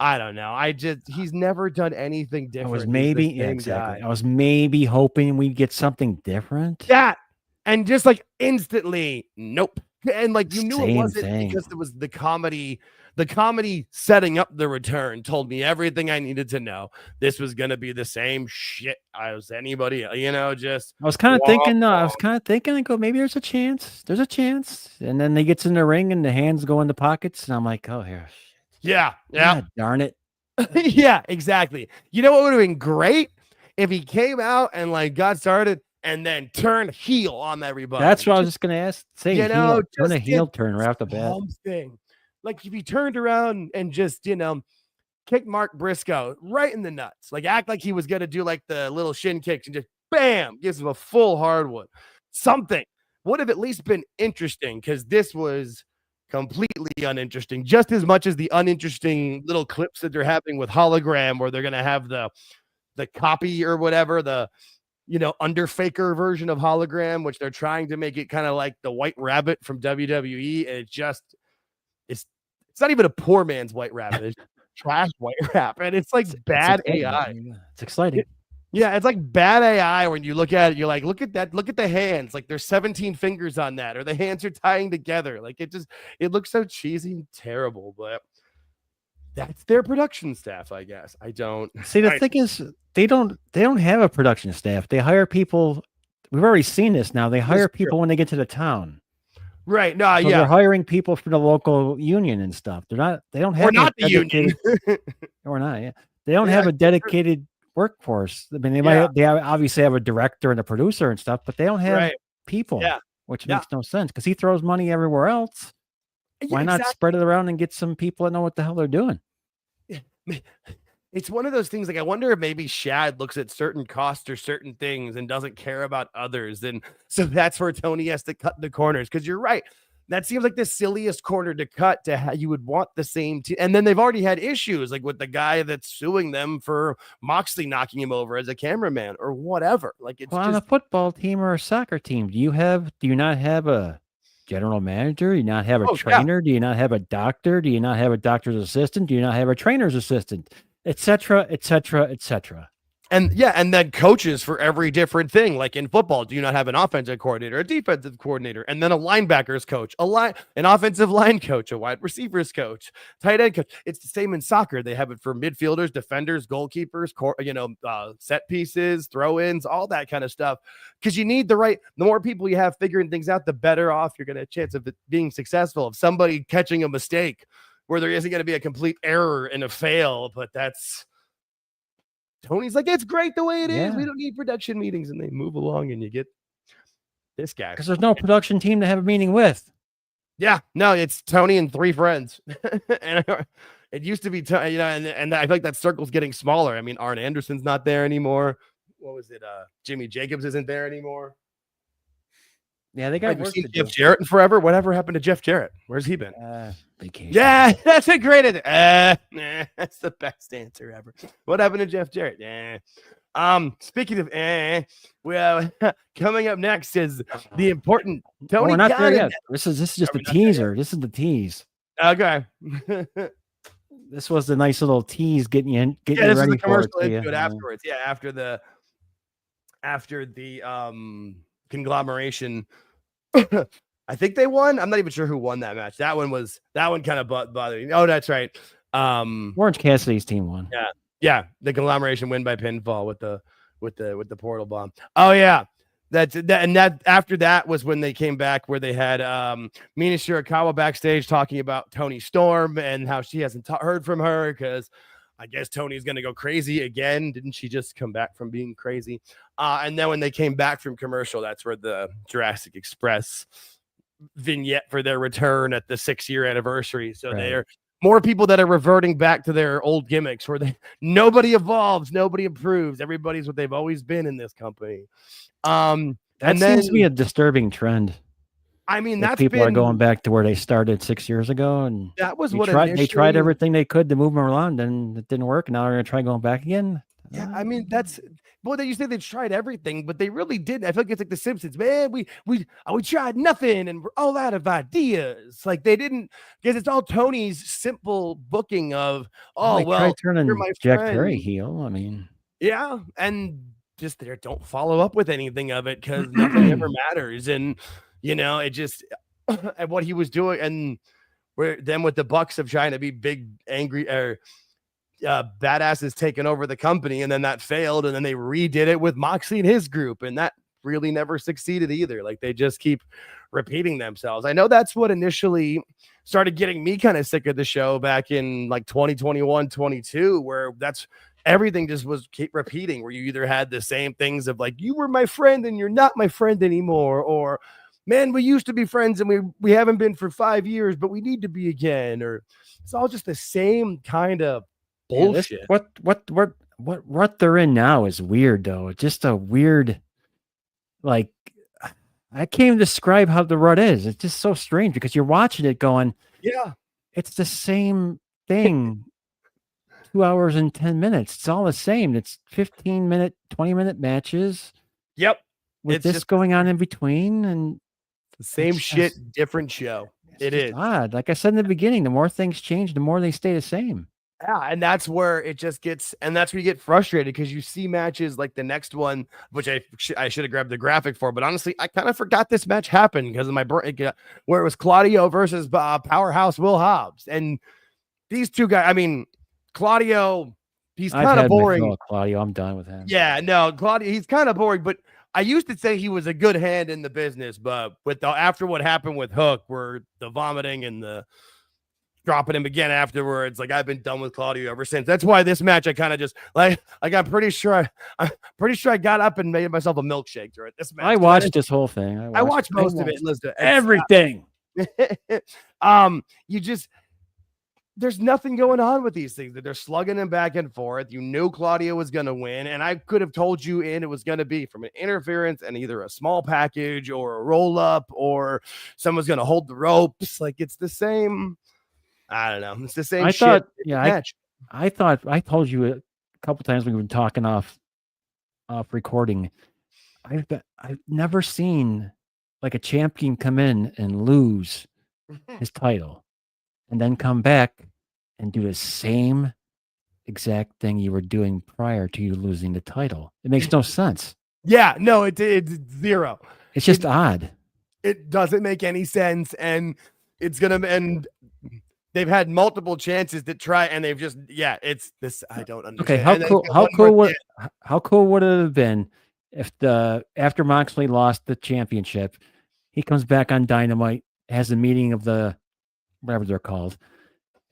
Speaker 1: I don't know. He's never done anything different.
Speaker 2: I was maybe hoping we'd get something different.
Speaker 1: Yeah, and just like instantly, nope. And like you knew it wasn't because it was the comedy. The comedy setting up the return told me everything I needed to know. This was going to be the same shit as anybody, just.
Speaker 2: I was kind of thinking, I go, maybe there's a chance. There's a chance. And then he gets in the ring and the hands go in the pockets. And I'm like, oh, here.
Speaker 1: Yeah.
Speaker 2: Darn it.
Speaker 1: Yeah, exactly. You know what would have been great? If he came out and like got started and then turned heel on everybody.
Speaker 2: That's what I was just going to say. Turn a heel turn right off the bat.
Speaker 1: Thing. Like if he turned around and just, kick Mark Briscoe right in the nuts, like act like he was going to do like the little shin kicks and just bam, gives him a full hard one. Something would have at least been interesting, because this was completely uninteresting, just as much as the uninteresting little clips that they're having with Hologram, where they're going to have the copy or whatever, the underfaker version of Hologram, which they're trying to make it kind of like the White Rabbit from WWE. And it's not even a poor man's White Rabbit. It's trash White Rabbit. It's like bad AI.
Speaker 2: It's exciting.
Speaker 1: It's like bad AI. When you look at it, you're like, look at that. Look at the hands. Like there's 17 fingers on that, or the hands are tying together. Like it looks so cheesy and terrible, but that's their production staff, I guess. I don't
Speaker 2: see. The thing is, they don't have a production staff. They hire people. We've already seen this now. They hire people when they get to the town.
Speaker 1: Right. No,
Speaker 2: so they're hiring people from the local union and stuff. They don't have
Speaker 1: the union.
Speaker 2: We're not, yeah. They don't have a dedicated workforce. I mean, they obviously have a director and a producer and stuff, but they don't have people, which makes no sense, because he throws money everywhere else. Why not spread it around and get some people that know what the hell they're doing?
Speaker 1: It's one of those things, like I wonder if maybe Shad looks at certain costs or certain things and doesn't care about others. And so that's where Tony has to cut the corners, because you're right. That seems like the silliest corner to cut, to how you would want the same team. And then they've already had issues like with the guy that's suing them for Moxley knocking him over as a cameraman or whatever. Like it's
Speaker 2: on a football team or a soccer team. Do you not have a general manager? Do you not have a
Speaker 1: Oh,
Speaker 2: trainer? Do you not have a doctor? Do you not have a doctor's assistant? Do you not have a trainer's assistant? Etc. Etc. Etc.
Speaker 1: And then coaches for every different thing. Like in football, do you not have an offensive coordinator, a defensive coordinator, and then a linebackers coach, an offensive line coach, a wide receivers coach, tight end coach? It's the same in soccer. They have it for midfielders, defenders, goalkeepers, set pieces, throw-ins, all that kind of stuff. Because you need the more people you have figuring things out, the better off you're going to have a chance of it being successful. Of somebody catching a mistake where there isn't going to be a complete error and a fail, but that's. Tony's like, it's great the way it is. We don't need production meetings, and they move along, and you get this guy
Speaker 2: because there's no production team to have a meeting with.
Speaker 1: Yeah, no, it's Tony and 3 friends, and it used to be, and I feel like that circle's getting smaller. I mean, Arn Anderson's not there anymore. What was it? Jimmy Jacobs isn't there anymore.
Speaker 2: Yeah, they got work to
Speaker 1: Jeff
Speaker 2: do.
Speaker 1: Jarrett in forever. Whatever happened to Jeff Jarrett? Where's he been?
Speaker 2: Vacation.
Speaker 1: Yeah, that's a great answer. That's the best answer ever. What happened to Jeff Jarrett? Speaking of well, coming up next is the important Tony.
Speaker 2: We're not there yet. This is just the teaser. This is the tease.
Speaker 1: Okay.
Speaker 2: This was the nice little tease getting you
Speaker 1: this
Speaker 2: ready
Speaker 1: is the
Speaker 2: for
Speaker 1: commercial
Speaker 2: it.
Speaker 1: into it afterwards. Yeah, after the conglomeration. I think they won. I'm not even sure who won that match. That one kind of bothered me. Oh, that's right.
Speaker 2: Orange Cassidy's team won.
Speaker 1: Yeah. The conglomeration win by pinfall with the portal bomb. Oh yeah. That after that was when they came back where they had Mina Shirakawa backstage talking about Toni Storm and how she hasn't heard from her because I guess Tony's going to go crazy again. Didn't she just come back from being crazy? And then when they came back from commercial, that's where the Jurassic Express vignette for their return at the 6-year anniversary. So They're more people that are reverting back to their old gimmicks where nobody evolves, nobody improves. Everybody's what they've always been in this company.
Speaker 2: That seems to be a disturbing trend.
Speaker 1: I mean,
Speaker 2: people are going back to where they started 6 years ago, and
Speaker 1: that was
Speaker 2: they tried everything they could to move them around, and it didn't work. And now they're going to try going back again.
Speaker 1: Yeah, I mean you say they tried everything, but they really didn't. I feel like it's like The Simpsons, man. We tried nothing, and we're all out of ideas. Like they didn't, because it's all Tony's simple booking of
Speaker 2: tried turning
Speaker 1: you're my
Speaker 2: Jack
Speaker 1: friend.
Speaker 2: Perry heel. I mean,
Speaker 1: yeah, and just they don't follow up with anything of it because nothing ever matters, and. It just and what he was doing, and where then with the Bucks of trying to be big, angry badasses taking over the company, and then that failed, and then they redid it with Moxley and his group, and that really never succeeded either. Like they just keep repeating themselves. I know that's what initially started getting me kind of sick of the show back in like 2021, 22, where that's everything just was keep repeating, where you either had the same things of like, you were my friend and you're not my friend anymore, or man, we used to be friends and we haven't been for 5 years, but we need to be again. Or it's all just the same kind of bullshit.
Speaker 2: What they're in now is weird though. It's just a weird, like, I can't even describe how the rut is. It's just so strange because you're watching it going,
Speaker 1: yeah,
Speaker 2: it's the same thing. 2 hours and 10 minutes. It's all the same. It's 15-minute, 20-minute matches.
Speaker 1: Yep.
Speaker 2: With this going on in between, and
Speaker 1: the same shit, different show. It is
Speaker 2: odd. Like I said in the beginning, the more things change, the more they stay the same.
Speaker 1: Yeah, and that's where it just gets, and that's where you get frustrated because you see matches like the next one, which I should have grabbed the graphic for, but honestly, I kind of forgot this match happened because of my brain, where it was Claudio versus Powerhouse Will Hobbs, and these two guys. I mean, Claudio, he's kind of boring.
Speaker 2: Claudio, I'm done with him.
Speaker 1: Yeah, no, Claudio, he's kind of boring, but I used to say he was a good hand in the business, but after what happened with Hook, where the vomiting and the dropping him again afterwards, like I've been done with Claudio ever since. That's why this match I kind of just like I'm pretty sure I got up and made myself a milkshake during this match.
Speaker 2: I watched this whole thing.
Speaker 1: I watched most of it. Listen,
Speaker 2: everything.
Speaker 1: There's nothing going on with these things. That they're slugging them back and forth. You knew Claudio was going to win, and I could have told you it was going to be from an interference and either a small package or a roll up or someone's going to hold the ropes. Like it's the same. I don't know. It's the same shit.
Speaker 2: I thought I told you a couple times when we've been talking off recording. I've never seen like a champion come in and lose his title and then come back and do the same exact thing you were doing prior to you losing the title. It makes no sense.
Speaker 1: Yeah, no, it's zero.
Speaker 2: It's just odd.
Speaker 1: It doesn't make any sense, and it's gonna and they've had multiple chances to try, and they've just it's this. I don't understand.
Speaker 2: Okay, how cool would it have been if after Moxley lost the championship, he comes back on Dynamite, has a meeting of the whatever they're called,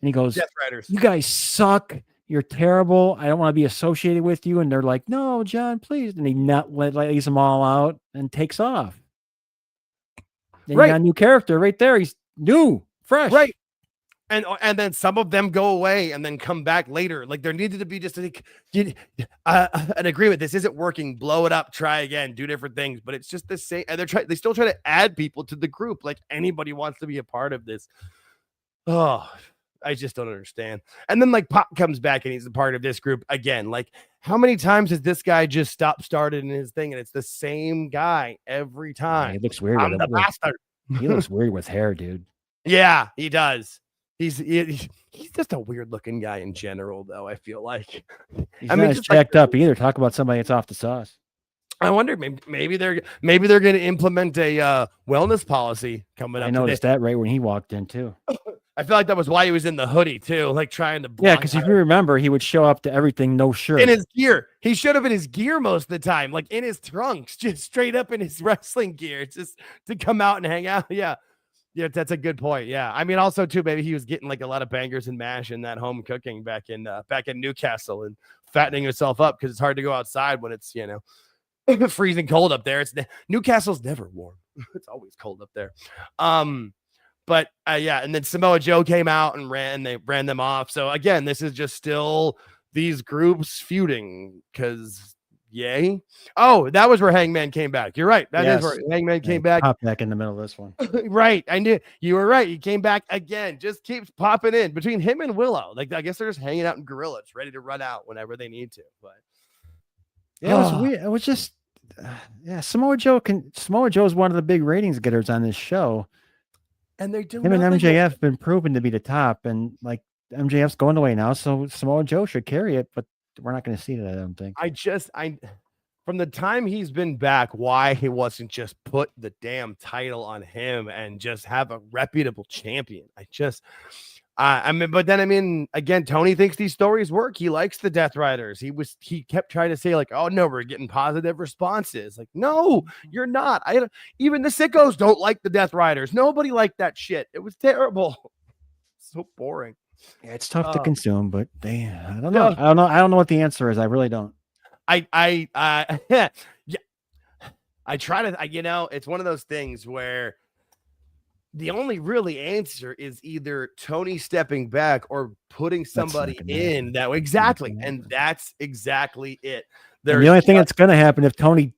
Speaker 2: and he goes,
Speaker 1: Death Riders.
Speaker 2: "You guys suck. You're terrible. I don't want to be associated with you." And they're like, "No, John, please." And he lays them all out and takes off. Then you got a new character right there. He's new, fresh.
Speaker 1: Right. And then some of them go away and then come back later. Like there needed to be just an agreement. This isn't working. Blow it up. Try again. Do different things. But it's just the same. And they still try to add people to the group. Like anybody wants to be a part of this. Oh, I just don't understand. And then like Pop comes back and he's a part of this group again. Like how many times has this guy just started in his thing and it's the same guy every time?
Speaker 2: He looks weird.
Speaker 1: I'm the bastard.
Speaker 2: He looks weird with hair, dude.
Speaker 1: Yeah, he does. He's just a weird looking guy in general, though. I feel like
Speaker 2: he's not as jacked up either. Talk about somebody that's off the sauce.
Speaker 1: I wonder maybe they're going to implement a wellness policy coming up.
Speaker 2: I noticed that right when he walked in too.
Speaker 1: I feel like that was why he was in the hoodie too, like trying to.
Speaker 2: Yeah, because if you remember, he would show up to everything no shirt
Speaker 1: in his gear. He showed up in his gear most of the time, like in his trunks, just straight up in his wrestling gear, just to come out and hang out. Yeah. Yeah, that's a good point. Yeah, I mean, also too, maybe he was getting like a lot of bangers and mash in that home cooking back in Newcastle and fattening himself up because it's hard to go outside when it's freezing cold up there. Newcastle's never warm; it's always cold up there. But and then Samoa Joe came out and they ran them off. So again, this is just still these groups feuding because. Yay. Oh, that was where Hangman came back. You're right. That is where Hangman came back.
Speaker 2: Pop back in the middle of this one.
Speaker 1: Right. I knew you were right. He came back again. Just keeps popping in between him and Willow. Like, I guess they're just hanging out in gorillas, ready to run out whenever they need to. But
Speaker 2: yeah, it was weird. It was just Samoa Joe is one of the big ratings getters on this show.
Speaker 1: And they do
Speaker 2: him and MJF have been proven to be the top, and like MJF's going away now, so Samoa Joe should carry it, but we're not going to see that, I don't think.
Speaker 1: From the time he's been back, why he wasn't just put the damn title on him and just have a reputable champion. But then again, Tony thinks these stories work. He likes the Death Riders. He kept trying to say like, oh no, we're getting positive responses. Like, no, you're not. Even the sickos don't like the Death Riders. Nobody liked that shit. It was terrible. So boring.
Speaker 2: Yeah, it's tough to consume, but I don't know. I don't know what the answer is. I really don't.
Speaker 1: I try to, it's one of those things where the only really answer is either Tony stepping back or putting somebody in that way. Exactly. And that's exactly it.
Speaker 2: The only thing that's going to happen if Tony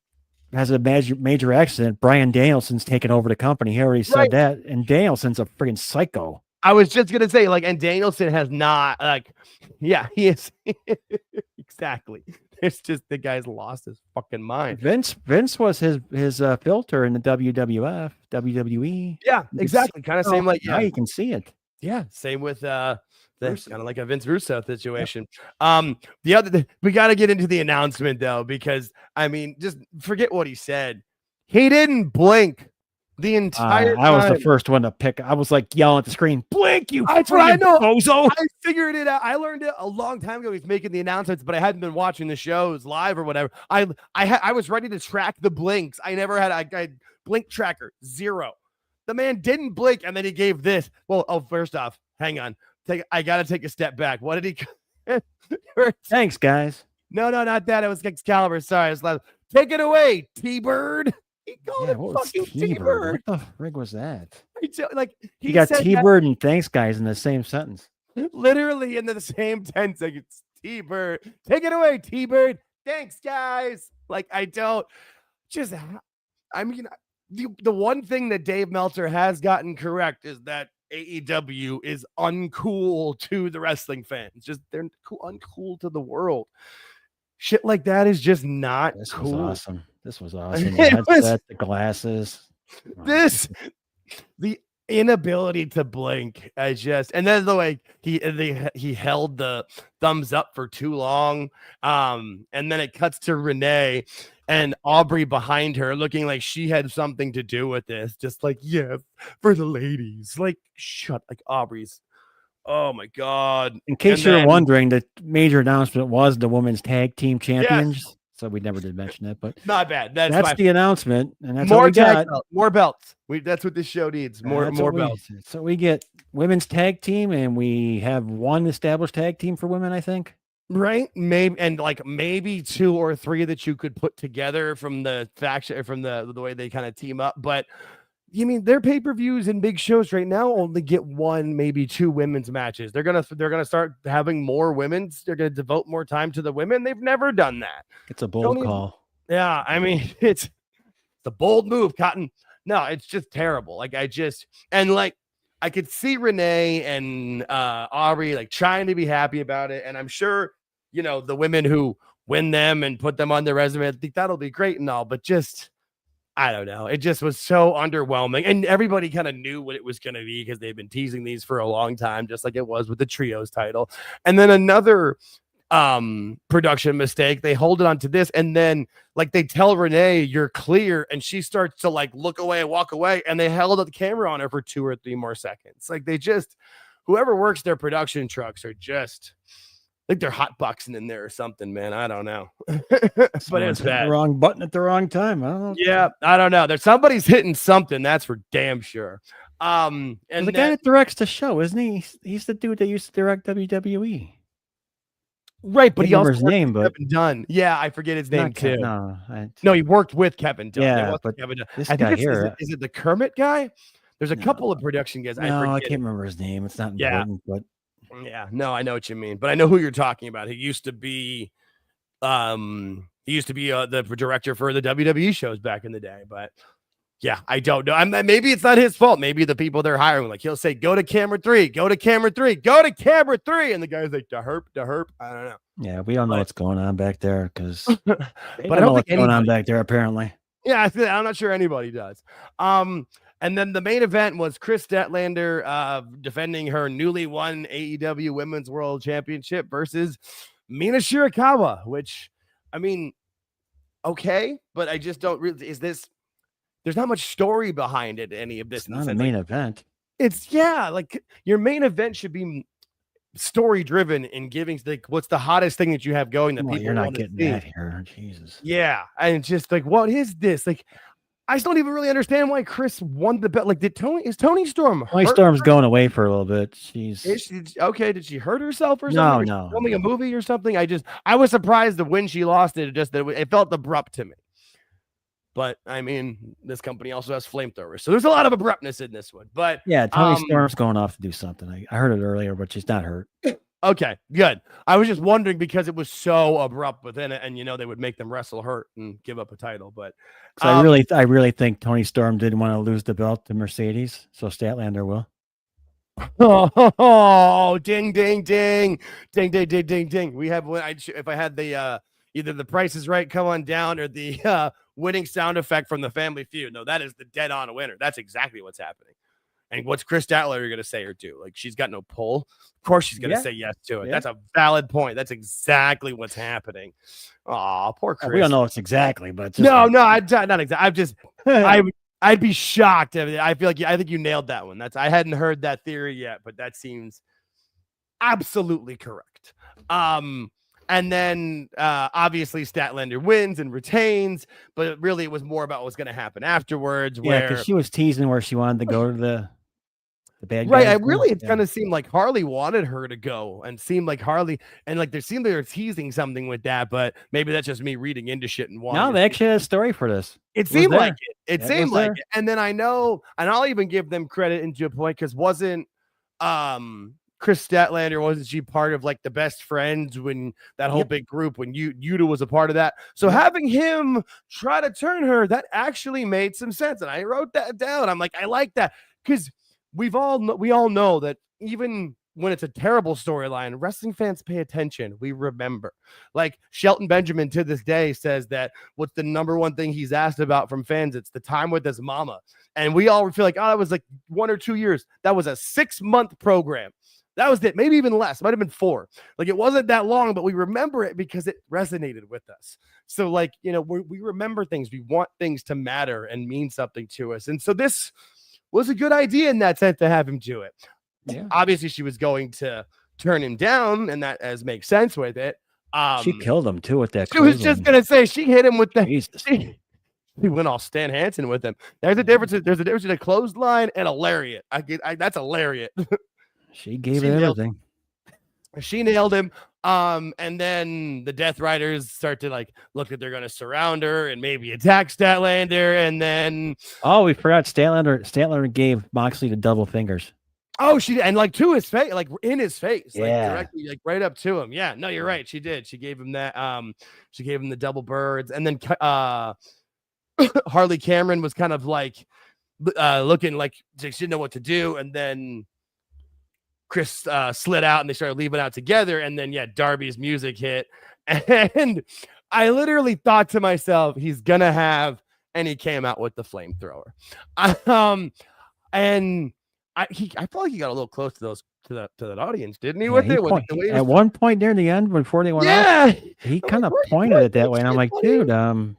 Speaker 2: has a major accident, Bryan Danielson's taking over the company. He already said that. And Danielson's a freaking psycho.
Speaker 1: I was just going to say, and Danielson has not, he is. Exactly. It's just the guy's lost his fucking mind.
Speaker 2: Vince was his filter in the WWF, WWE.
Speaker 1: Yeah, exactly. Kind of same
Speaker 2: now you can see it.
Speaker 1: Yeah, same with kind of like a Vince Russo situation. We got to get into the announcement though, because just forget what he said. He didn't blink the entire time.
Speaker 2: I was the first one to pick. I was like yelling at the screen, blink, you
Speaker 1: I know.
Speaker 2: bozo.
Speaker 1: I figured it out. I learned it a long time ago. He's making the announcements, but I hadn't been watching the shows live or whatever. I was ready to track the blinks. I never had a blink tracker. 0. The man didn't blink, and then he gave this. Well, first off, hang on. I got to take a step back. What did he?
Speaker 2: Thanks, guys.
Speaker 1: No, not that. It was Excalibur. Sorry, I was loud. Take it away, T-Bird. He called it fucking T-Bird.
Speaker 2: What the frig was that?
Speaker 1: He
Speaker 2: got T-Bird and thanks, guys, in the same sentence.
Speaker 1: Literally in the same 10 seconds. T-Bird. Take it away, T-Bird. Thanks, guys. The one thing that Dave Meltzer has gotten correct is that AEW is uncool to the wrestling fans. Just they're uncool to the world. Shit like that is just not cool.
Speaker 2: This was awesome. The headset, the glasses.
Speaker 1: The inability to blink. And then the way he held the thumbs up for too long. And then it cuts to Renee and Aubrey behind her looking like she had something to do with this. Just like, yeah, for the ladies. Like, like Aubrey's. Oh my God.
Speaker 2: In case you're wondering, the major announcement was the women's tag team champions. Yes. So we never did mention that, but
Speaker 1: not bad.
Speaker 2: That's the announcement, and that's
Speaker 1: more
Speaker 2: what we got.
Speaker 1: More belts. That's what this show needs. More belts.
Speaker 2: So we get women's tag team, and we have one established tag team for women, I think.
Speaker 1: Right? Maybe 2 or 3 that you could put together from the faction, from the way they kind of team up. But you mean their pay-per-views and big shows right now only get 1, maybe 2 women's matches. They're gonna start having more women's. They're gonna devote more time to the women. They've never done that.
Speaker 2: It's a bold call.
Speaker 1: Yeah, I mean it's a bold move, Cotton. No, it's just terrible. I could see Renee and Aubrey trying to be happy about it, and I'm sure the women who win them and put them on their resume, I think that'll be great and all, but just. I don't know. It just was so underwhelming. And everybody kind of knew what it was going to be because they've been teasing these for a long time, just like it was with the trios title. And then another production mistake. They hold it onto this. And then they tell Renee, you're clear. And she starts to look away and walk away. And they held the camera on her for 2 or 3 more seconds. Whoever works their production trucks are just... they're hot boxing in there or something, man. I don't know. But it's bad.
Speaker 2: The wrong button at the wrong time. I don't know.
Speaker 1: Yeah, I don't know. There's somebody's hitting something. That's for damn sure.
Speaker 2: And the guy that directs the show, isn't he? He's the dude that used to direct WWE.
Speaker 1: Right, but he also
Speaker 2: his name, but
Speaker 1: Kevin Dunn. Yeah, I forget his name too.
Speaker 2: No,
Speaker 1: he worked with Kevin Dunn.
Speaker 2: Yeah, but
Speaker 1: Kevin Dunn.
Speaker 2: This guy here,
Speaker 1: is it the Kermit guy? There's a couple of production guys.
Speaker 2: I can't remember his name. It's not important, but.
Speaker 1: Yeah, no, I know what you mean, but I know who you're talking about. He used to be the director for the WWE shows back in the day, but yeah, I don't know. Maybe it's not his fault. Maybe the people they're hiring, he'll say, go to camera 3, go to camera 3, go to camera 3. And the guy's like, da herp. I don't know.
Speaker 2: Yeah, we don't know what's going on back there because I don't know what's going on back there, apparently.
Speaker 1: Yeah, I'm not sure anybody does. And then the main event was Chris Statlander defending her newly won AEW Women's World Championship versus Mina Shirakawa, which, I mean, okay, but I just don't really, there's not much story behind it, any of this.
Speaker 2: It's not a main event.
Speaker 1: Your main event should be story driven and giving what's the hottest thing that you have going that people
Speaker 2: you're not getting that here. Jesus.
Speaker 1: Yeah. And just what is this? I still don't even really understand why Chris won the belt. Is Tony Storm?
Speaker 2: Tony Storm's going away for a little bit.
Speaker 1: Is she okay? Did she hurt herself or something?
Speaker 2: No.
Speaker 1: Filming a movie or something? I was surprised that when she lost it, it felt abrupt to me. But I mean, this company also has flamethrowers, so there's a lot of abruptness in this one. But
Speaker 2: yeah, Tony Storm's going off to do something. I heard it earlier, but she's not hurt.
Speaker 1: Okay, good. I was just wondering because it was so abrupt within it, and they would make them wrestle hurt and give up a title. But
Speaker 2: I really think Tony Storm didn't want to lose the belt to Mercedes, so Statlander will.
Speaker 1: Oh, ding, ding, ding, ding, ding, ding, ding, ding. We have if I had the either the Price is Right come on down or the winning sound effect from the Family Feud. No, that is the dead on winner. That's exactly what's happening. And what's Chris Statlander going to say or do? She's got no pull. Of course she's going to say yes to it. Yeah. That's a valid point. That's exactly what's happening. Oh, poor Chris.
Speaker 2: We don't know it's exactly, but
Speaker 1: not exactly. I'm just, I'd be shocked. I think you nailed that one. I hadn't heard that theory yet, but that seems absolutely correct. And then obviously Statlander wins and retains, but really it was more about what was going to happen afterwards.
Speaker 2: Yeah, because she was teasing where she wanted to go to the bad
Speaker 1: guys. Right. It kind of seemed like Harley wanted her to go and seemed like Harley and there seemed they were teasing something with that, but maybe that's just me reading into shit and wanting.
Speaker 2: No, they actually had a story for this.
Speaker 1: It seemed like it. It seemed like it. And then I know, and I'll even give them credit into a point because wasn't Chris Statlander, wasn't she part of the best friends when that whole big group when Yuta was a part of that? So having him try to turn her, that actually made some sense. And I wrote that down. I'm like, I like that because we all know that even when it's a terrible storyline, wrestling fans pay attention. We remember. Like Shelton Benjamin to this day says that what's the number one thing he's asked about from fans? It's the time with his mama. And we all feel like, oh, that was like 1 or 2 years. That was a 6-month program. That was it. Maybe even less. It might have been 4. Like it wasn't that long, but we remember it because it resonated with us. So like, you know, we remember things. We want things to matter and mean something to us. And so this was a good idea in that sense to have him do it.
Speaker 2: Yeah.
Speaker 1: Obviously, she was going to turn him down, and that as makes sense with it.
Speaker 2: She killed him too with that.
Speaker 1: She was just gonna say she hit him with the. She went all Stan Hansen with him. There's a difference. There's a difference between a clothesline and a lariat. That's a lariat.
Speaker 2: She gave it everything.
Speaker 1: She nailed him. And then the Death Riders start to like look like they're gonna surround her and maybe attack Statlander, and then
Speaker 2: we forgot Statlander gave Moxley the double fingers.
Speaker 1: Oh, she did, and like to his face, like in his face, like
Speaker 2: yeah,
Speaker 1: directly, like right up to him. Yeah, no, you're right. She did. She gave him that. She gave him the double birds, and then Harley Cameron was kind of like looking like she didn't know what to do, and then Chris slid out, and they started leaving out together, and then Darby's music hit, and I literally thought to myself, he's gonna have, and he came out with the flamethrower, and. I feel like he got a little close to that audience, didn't he? With it,
Speaker 2: at one point near the end, before they went off, he kind of pointed it that way, and I'm like, dude, no.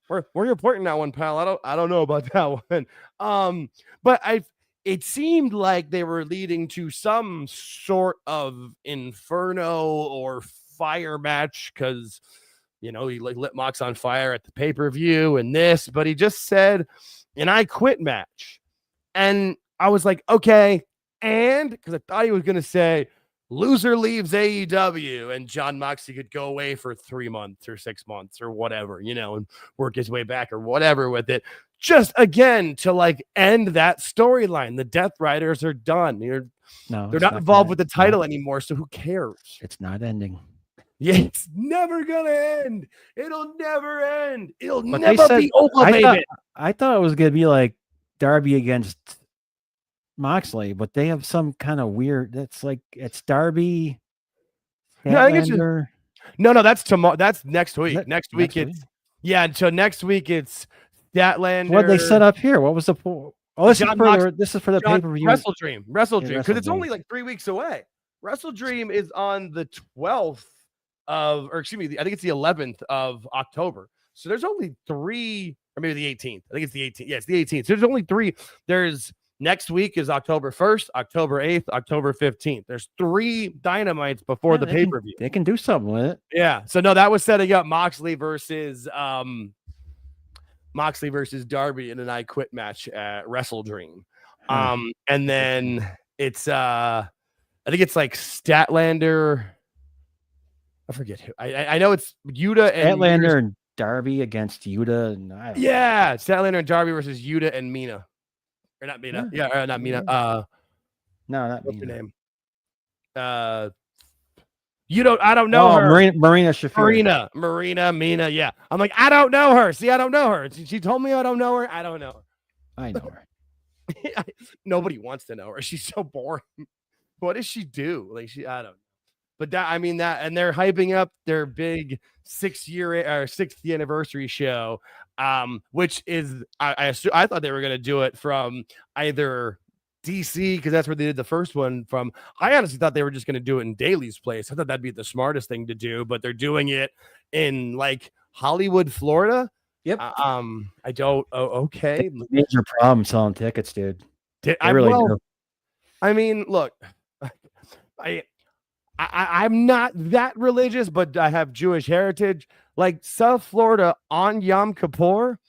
Speaker 1: Where you're pointing that one, pal? I don't know about that one. But it seemed like they were leading to some sort of inferno or fire match because he like lit Mox on fire at the pay-per-view and this, but he just said an I quit match. And I was like, okay. And because I thought he was going to say loser leaves AEW and John Moxley could go away for 3 months or 6 months or whatever, and work his way back or whatever with it. Just again, to like end that storyline. The Death Riders are done. They're not involved with the title anymore. So who cares?
Speaker 2: It's not ending.
Speaker 1: Yeah, it's never going to end. It'll never end. It'll never be over, baby.
Speaker 2: I thought it was going to be like Darby against Moxley, but they have some kind of weird. That's like it's Darby.
Speaker 1: No, I think it's no. That's tomorrow. That's next week. Next week it's So next week it's Statlander.
Speaker 2: What they set up here? What was the? Oh, this is for the pay per view.
Speaker 1: Wrestle Dream, because it's only like 3 weeks away. Wrestle Dream is on the 12th I think it's the 11th of October. So there's only 3. Or maybe the 18th. I think it's the 18th. Yeah, it's the 18th. So there's only 3. There's next week is October 1st, October 8th, October 15th. There's 3 Dynamites before the pay-per-view.
Speaker 2: They can do something with it.
Speaker 1: Yeah. So no, that was setting up Moxley versus Darby in an I Quit match at Wrestle Dream. And then it's I think it's like Statlander. I forget who. I know it's Yuta and
Speaker 2: Statlander and Darby against Yuta. And
Speaker 1: Statlander and Darby versus Yuta and Mina. Or not Mina. Yeah, not Mina.
Speaker 2: No, not
Speaker 1: what's
Speaker 2: Mina.
Speaker 1: her name? I don't know her.
Speaker 2: Marina Shafir.
Speaker 1: Marina, Mina. Yeah. I'm like, I don't know her. See, I don't know her. She told me I don't know her. I don't know her.
Speaker 2: I know her.
Speaker 1: Nobody wants to know her. She's so boring. What does she do? Like I don't know. But and they're hyping up their big 6th anniversary show, which is I thought they were going to do it from either DC because that's where they did the first one from. I honestly thought they were just going to do it in Daly's place. I thought that'd be the smartest thing to do, but they're doing it in like Hollywood, Florida.
Speaker 2: Yep.
Speaker 1: I don't. Oh, okay.
Speaker 2: Major problem selling tickets, dude.
Speaker 1: I really do. I mean, look, I'm not that religious, but I have Jewish heritage. Like South Florida on Yom Kippur,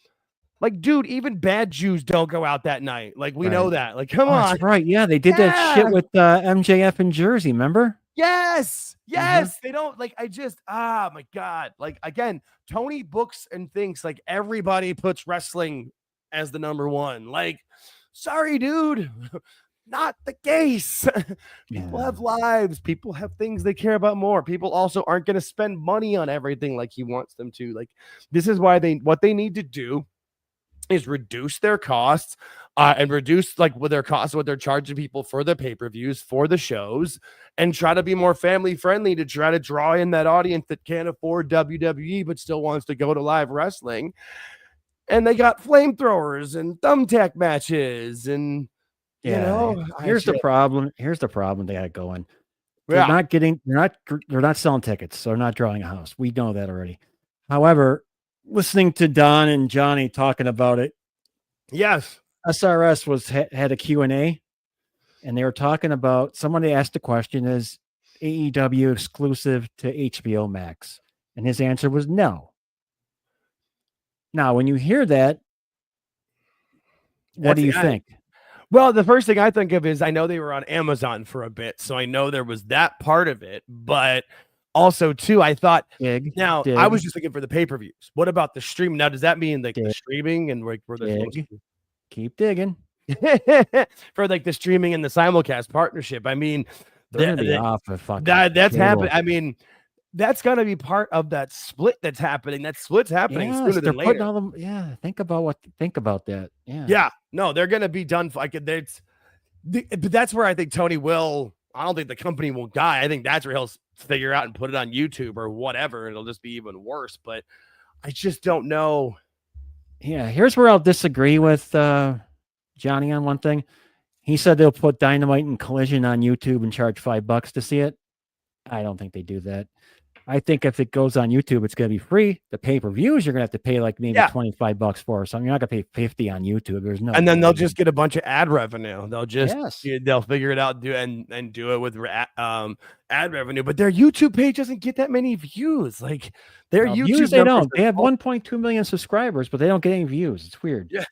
Speaker 1: like, dude, even bad Jews don't go out that night. Like, we know that. Like, come on.
Speaker 2: That's right. Yeah, they did that shit with MJF in Jersey, remember?
Speaker 1: Yes. They don't like. My God. Like, again, Tony books and thinks like everybody puts wrestling as the number one. Like, sorry, dude. Not the case. People have lives. People have things they care about more. People also aren't going to spend money on everything like he wants them to. Like, this is why what they need to do is reduce their costs and reduce like what their costs, what they're charging people for the pay-per-views, for the shows, and try to be more family friendly to try to draw in that audience that can't afford WWE but still wants to go to live wrestling. And they got flamethrowers and thumbtack matches and
Speaker 2: here's the problem. Here's the problem they got going.
Speaker 1: Yeah.
Speaker 2: They're not selling tickets, so they're not drawing a house. We know that already. However, listening to Don and Johnny talking about it,
Speaker 1: yes,
Speaker 2: SRS had a Q&A, and they were talking about, somebody asked the question, is AEW exclusive to HBO Max? And his answer was no. Now, when you hear that, what do you think?
Speaker 1: Well, the first thing I think of is I know they were on Amazon for a bit, so I know there was that part of it. But also, too, I thought I was just looking for the pay-per-views. What about the stream? Now, does that mean like the streaming and like where they're
Speaker 2: keep digging
Speaker 1: for like the streaming and the simulcast partnership? I mean,
Speaker 2: that's
Speaker 1: happening. I mean, that's gonna be part of that split that's happening. That split's happening sooner than later.
Speaker 2: Think about that.
Speaker 1: Yeah. No, they're gonna be done. But that's where I think Tony will. I don't think the company will die. I think that's where he'll figure out and put it on YouTube or whatever. It'll just be even worse. But I just don't know.
Speaker 2: Yeah, here's where I'll disagree with Johnny on one thing. He said they'll put Dynamite and Collision on YouTube and charge $5 to see it. I don't think they do that. I think if it goes on YouTube, it's going to be free. The pay-per-views, you're going to have to pay like maybe $25 for or something. You're not going to pay $50 on YouTube. There's no.
Speaker 1: And then they'll just get a bunch of ad revenue. They'll just they'll figure it out and do it with ad revenue. But their YouTube page doesn't get that many views. Like their YouTube
Speaker 2: views, they don't. They have 1.2 million subscribers, but they don't get any views. It's weird.
Speaker 1: Yeah.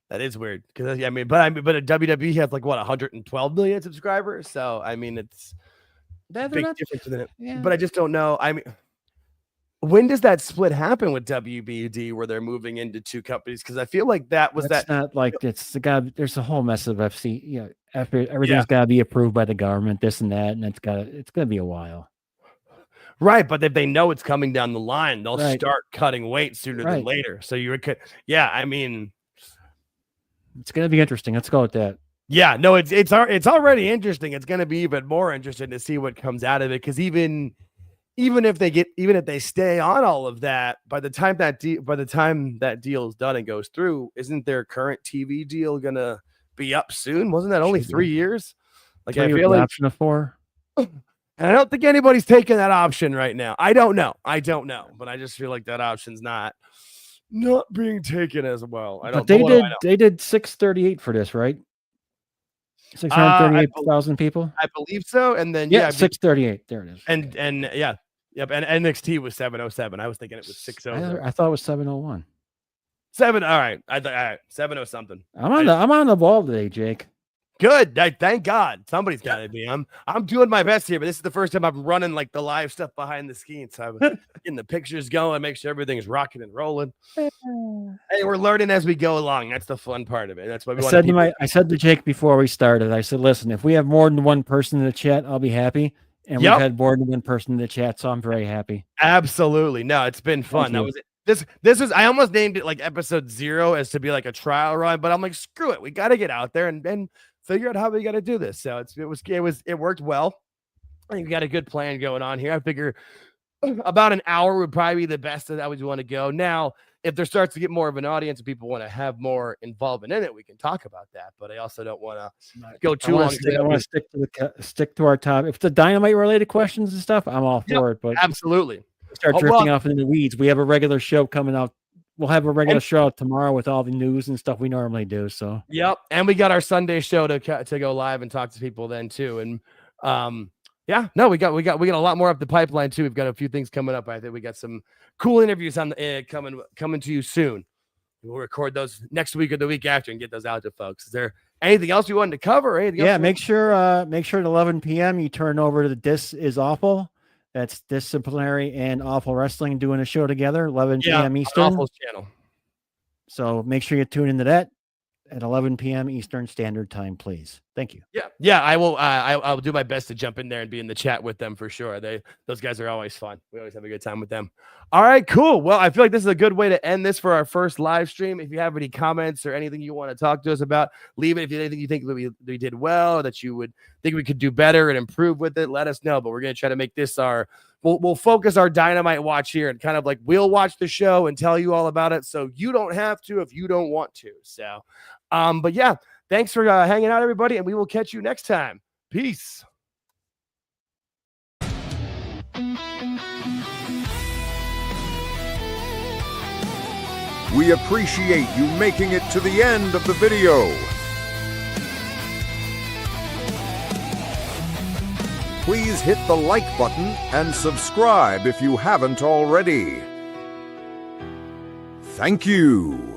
Speaker 1: That is weird because but WWE has like what 112 million subscribers. So I mean, it's big difference in it. Yeah. But I just don't know. I mean, when does that split happen with WBD where they're moving into two companies? Because I feel like that's
Speaker 2: not like it's the guy. There's a whole mess of FC. Yeah, after everything's got to be approved by the government, this and that, and it's going to be a while.
Speaker 1: Right, but if they know it's coming down the line, they'll start cutting weight sooner than later. So I mean,
Speaker 2: it's going to be interesting. Let's go with that.
Speaker 1: Yeah, no, it's already interesting. It's going to be even more interesting to see what comes out of it. Because even if they stay on all of that, by the time that deal is done and goes through, isn't their current TV deal going to be up soon? Wasn't that only 3 years? Like I feel like
Speaker 2: option of 4.
Speaker 1: And I don't think anybody's taking that option right now. I don't know, but I just feel like that option's not being taken as well.
Speaker 2: They did 638 for this, right? 638,000 people.
Speaker 1: I believe so. And then
Speaker 2: 638. There it is.
Speaker 1: And yep. And NXT was 707. I was thinking it was 600.
Speaker 2: I thought it was 701.
Speaker 1: 7. All right. All right. 70 something.
Speaker 2: I'm on the ball today, Jake.
Speaker 1: Good. Thank God. Somebody's got to be. I'm doing my best here, but this is the first time I'm running like the live stuff behind the scenes. So I'm getting the pictures going, make sure everything's rocking and rolling. Hey, we're learning as we go along. That's the fun part of it. That's what we
Speaker 2: I said to Jake before we started, I said, listen, if we have more than one person in the chat, I'll be happy. And we've had more than one person in the chat, so I'm very happy.
Speaker 1: Absolutely. No, it's been fun. That was it. This is I almost named it like episode 0 as to be like a trial run, but I'm like, screw it. We got to get out there and figure out how we got to do this. So it worked well. I think we got a good plan going on here. I figure about an hour would probably be the best that I would want to go. Now, if there starts to get more of an audience and people want to have more involvement in it, we can talk about that. But I also don't want to go too long.
Speaker 2: I want to stick to our top. If the Dynamite related questions and stuff, I'm all for it. But
Speaker 1: absolutely,
Speaker 2: start drifting off into the weeds. We have a regular show coming out. We'll have a regular show tomorrow with all the news and stuff we normally do. So
Speaker 1: and we got our Sunday show to go live and talk to people then too. And we got a lot more up the pipeline too. We've got a few things coming up. I think we got some cool interviews on the coming to you soon. We'll record those next week or the week after and get those out to folks. Is there anything else you wanted to cover? Or anything else
Speaker 2: make sure at 11 p.m. you turn over to the This Is Awful. That's Disciplinary and Awful Wrestling doing a show together, 11 p.m. Eastern.
Speaker 1: Awful's channel.
Speaker 2: So make sure you tune into that. at 11 p.m. Eastern Standard Time, please. Thank you.
Speaker 1: Yeah, I will. I'll do my best to jump in there and be in the chat with them for sure. Those guys are always fun. We always have a good time with them. All right, cool. Well, I feel like this is a good way to end this for our first live stream. If you have any comments or anything you want to talk to us about, leave it. If you think that we did well, or that you would think we could do better and improve with it, let us know. But we're gonna try to make this our. We'll focus our Dynamite watch here and kind of like we'll watch the show and tell you all about it, so you don't have to if you don't want to. So, but yeah. Thanks for hanging out, everybody, and we will catch you next time. Peace.
Speaker 3: We appreciate you making it to the end of the video. Please hit the like button and subscribe if you haven't already. Thank you.